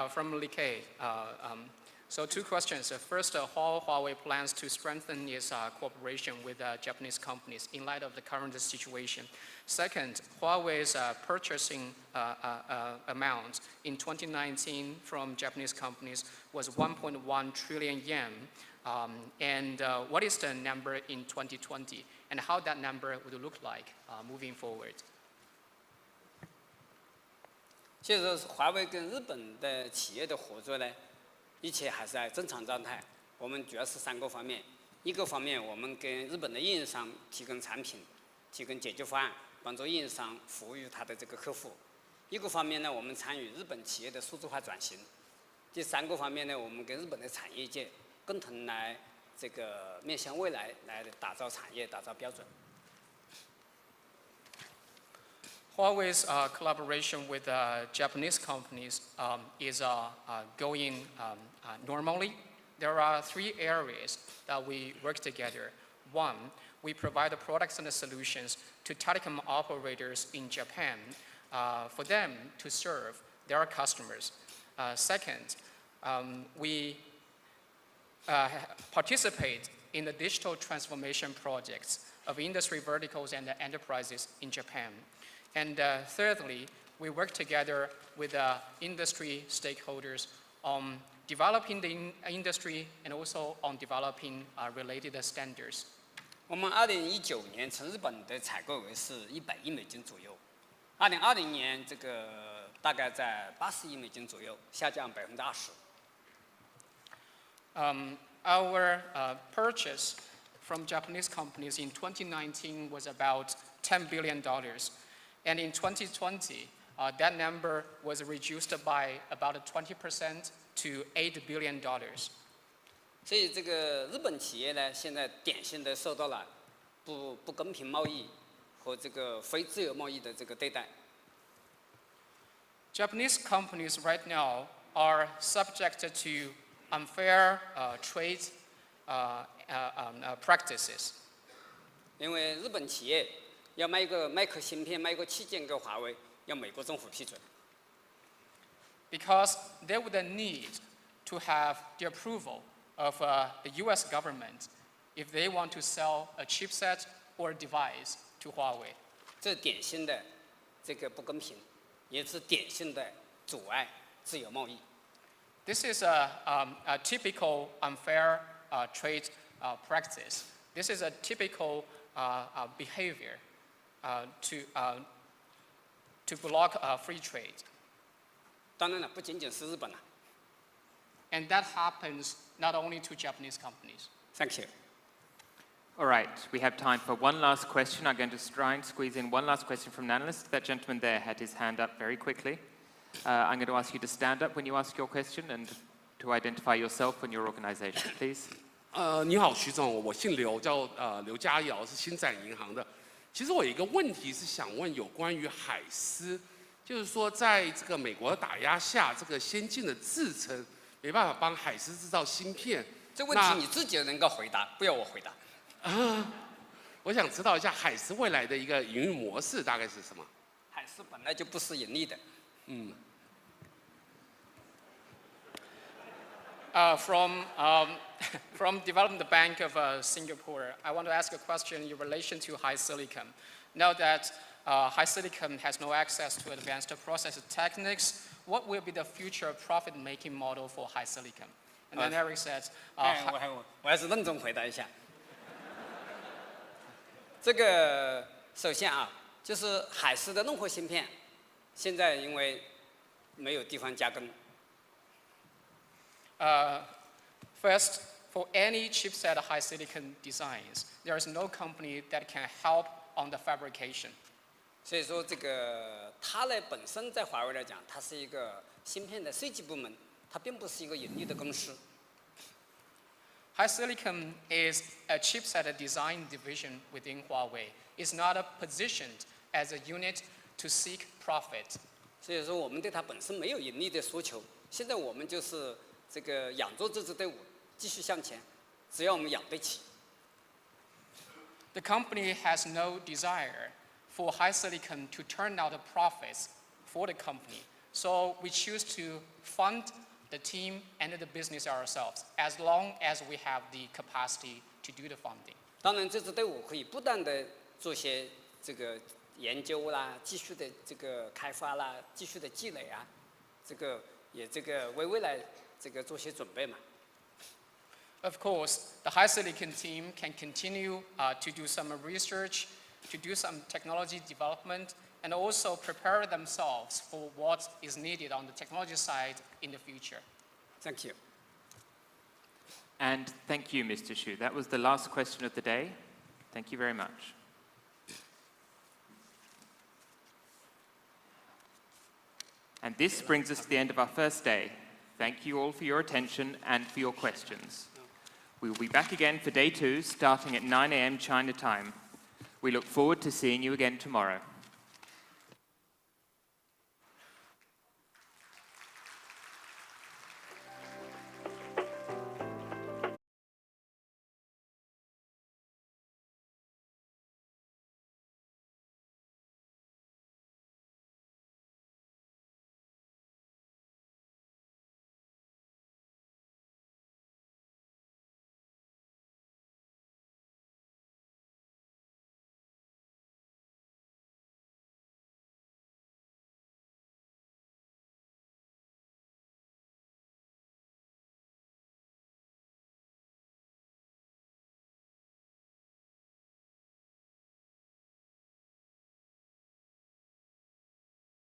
From Li-Kei. So 2 questions. First, how Huawei plans to strengthen its cooperation with Japanese companies in light of the current situation. Second, Huawei's purchasing amount in 2019 from Japanese companies was 1.1 trillion yen. And what is the number in 2020? And how that number would look like moving forward? 其实华为跟日本的企业的合作呢，一切还是在正常状态。我们主要是3个方面，一个方面我们跟日本的运营商提供产品，提供解决方案，帮助运营商服务于他的这个客户；一个方面呢，我们参与日本企业的数字化转型；第3个方面呢，我们跟日本的产业界共同来这个面向未来来打造产业、打造标准。 Huawei's collaboration with Japanese companies is going normally. There are 3 areas that we work together. 1, we provide the products and the solutions to telecom operators in Japan for them to serve their customers. Second, we participate in the digital transformation projects of industry verticals and enterprises in Japan. And thirdly, we work together with industry stakeholders on developing the industry and also on developing related standards. 我们2019年从日本的采购额是100亿美金左右，2020年这个大概在80亿美金左右，下降20%。Our purchase from Japanese companies in 2019 was about $10 billion. And in 2020, that number was reduced by about 20% to $8 billion. 所以这个日本企业呢，现在典型的受到了不公平贸易和这个非自由贸易的这个对待。Japanese companies right now are subject to unfair trade practices. 因为日本企业要卖一个麦克芯片、卖一个器件给华为，要美国政府批准。Because they would need to have the approval of the U.S. government if they want to sell a chipset or device to Huawei. 这典型的这个不公平，也是典型的阻碍自由贸易。This is a typical unfair trade practice. This is a typical behavior to block free trade. 当然了，不仅仅是日本了。And that happens not only to Japanese companies. Thank you. All right, we have time for one last question. I'm going to try and squeeze in one last question from an analyst. That gentleman there had his hand up very quickly. I'm going to ask you to stand up when you ask your question and to identify yourself and your organization, please. 你好，徐总，我姓刘，叫刘家尧，是星展银行的。其实我有一个问题是想问有关于海思，就是说，在这个美国打压下，这个先进的制程没办法帮海思制造芯片。这问题你自己能够回答，不要我回答。我想知道一下海思未来的一个营运模式大概是什么？海思本来就不是盈利的。From Development Bank of Singapore, I want to ask a question in relation to HiSilicon. Now that HiSilicon has no access to advanced process techniques, what will be the future profit-making model for HiSilicon? And then Eric says, 我还是认真回答一下。这个首先啊，就是海思的任何芯片，现在因为没有地方加工。First, for any chipset HiSilicon designs, there is no company that can help on the fabrication. 所以说，这个它呢本身在华为来讲，它是一个芯片的设计部门，它并不是一个盈利的公司。HiSilicon is a chipset design division within Huawei. It's not positioned as a unit to seek profit. 所以说，我们对它本身没有盈利的诉求。现在我们就是这个养着这支队伍继续向前，只要我们养得起。The company has no desire for HiSilicon to turn out the profits for the company. So we choose to fund the team and the business ourselves, as long as we have the capacity to do the funding. 当然，这支队伍可以不断的做些这个研究啦，继续的这个开发啦，继续的积累啊，这个也这个为未来这个做些准备嘛。Of course, the HiSilicon team can continue to do some research, to do some technology development, and also prepare themselves for what is needed on the technology side in the future. Thank you. And thank you, Mr. Xu. That was the last question of the day. Thank you very much. And this brings us to the end of our first day. Thank you all for your attention and for your questions. We will be back again for day 2, starting at 9 a.m. China time. We look forward to seeing you again tomorrow.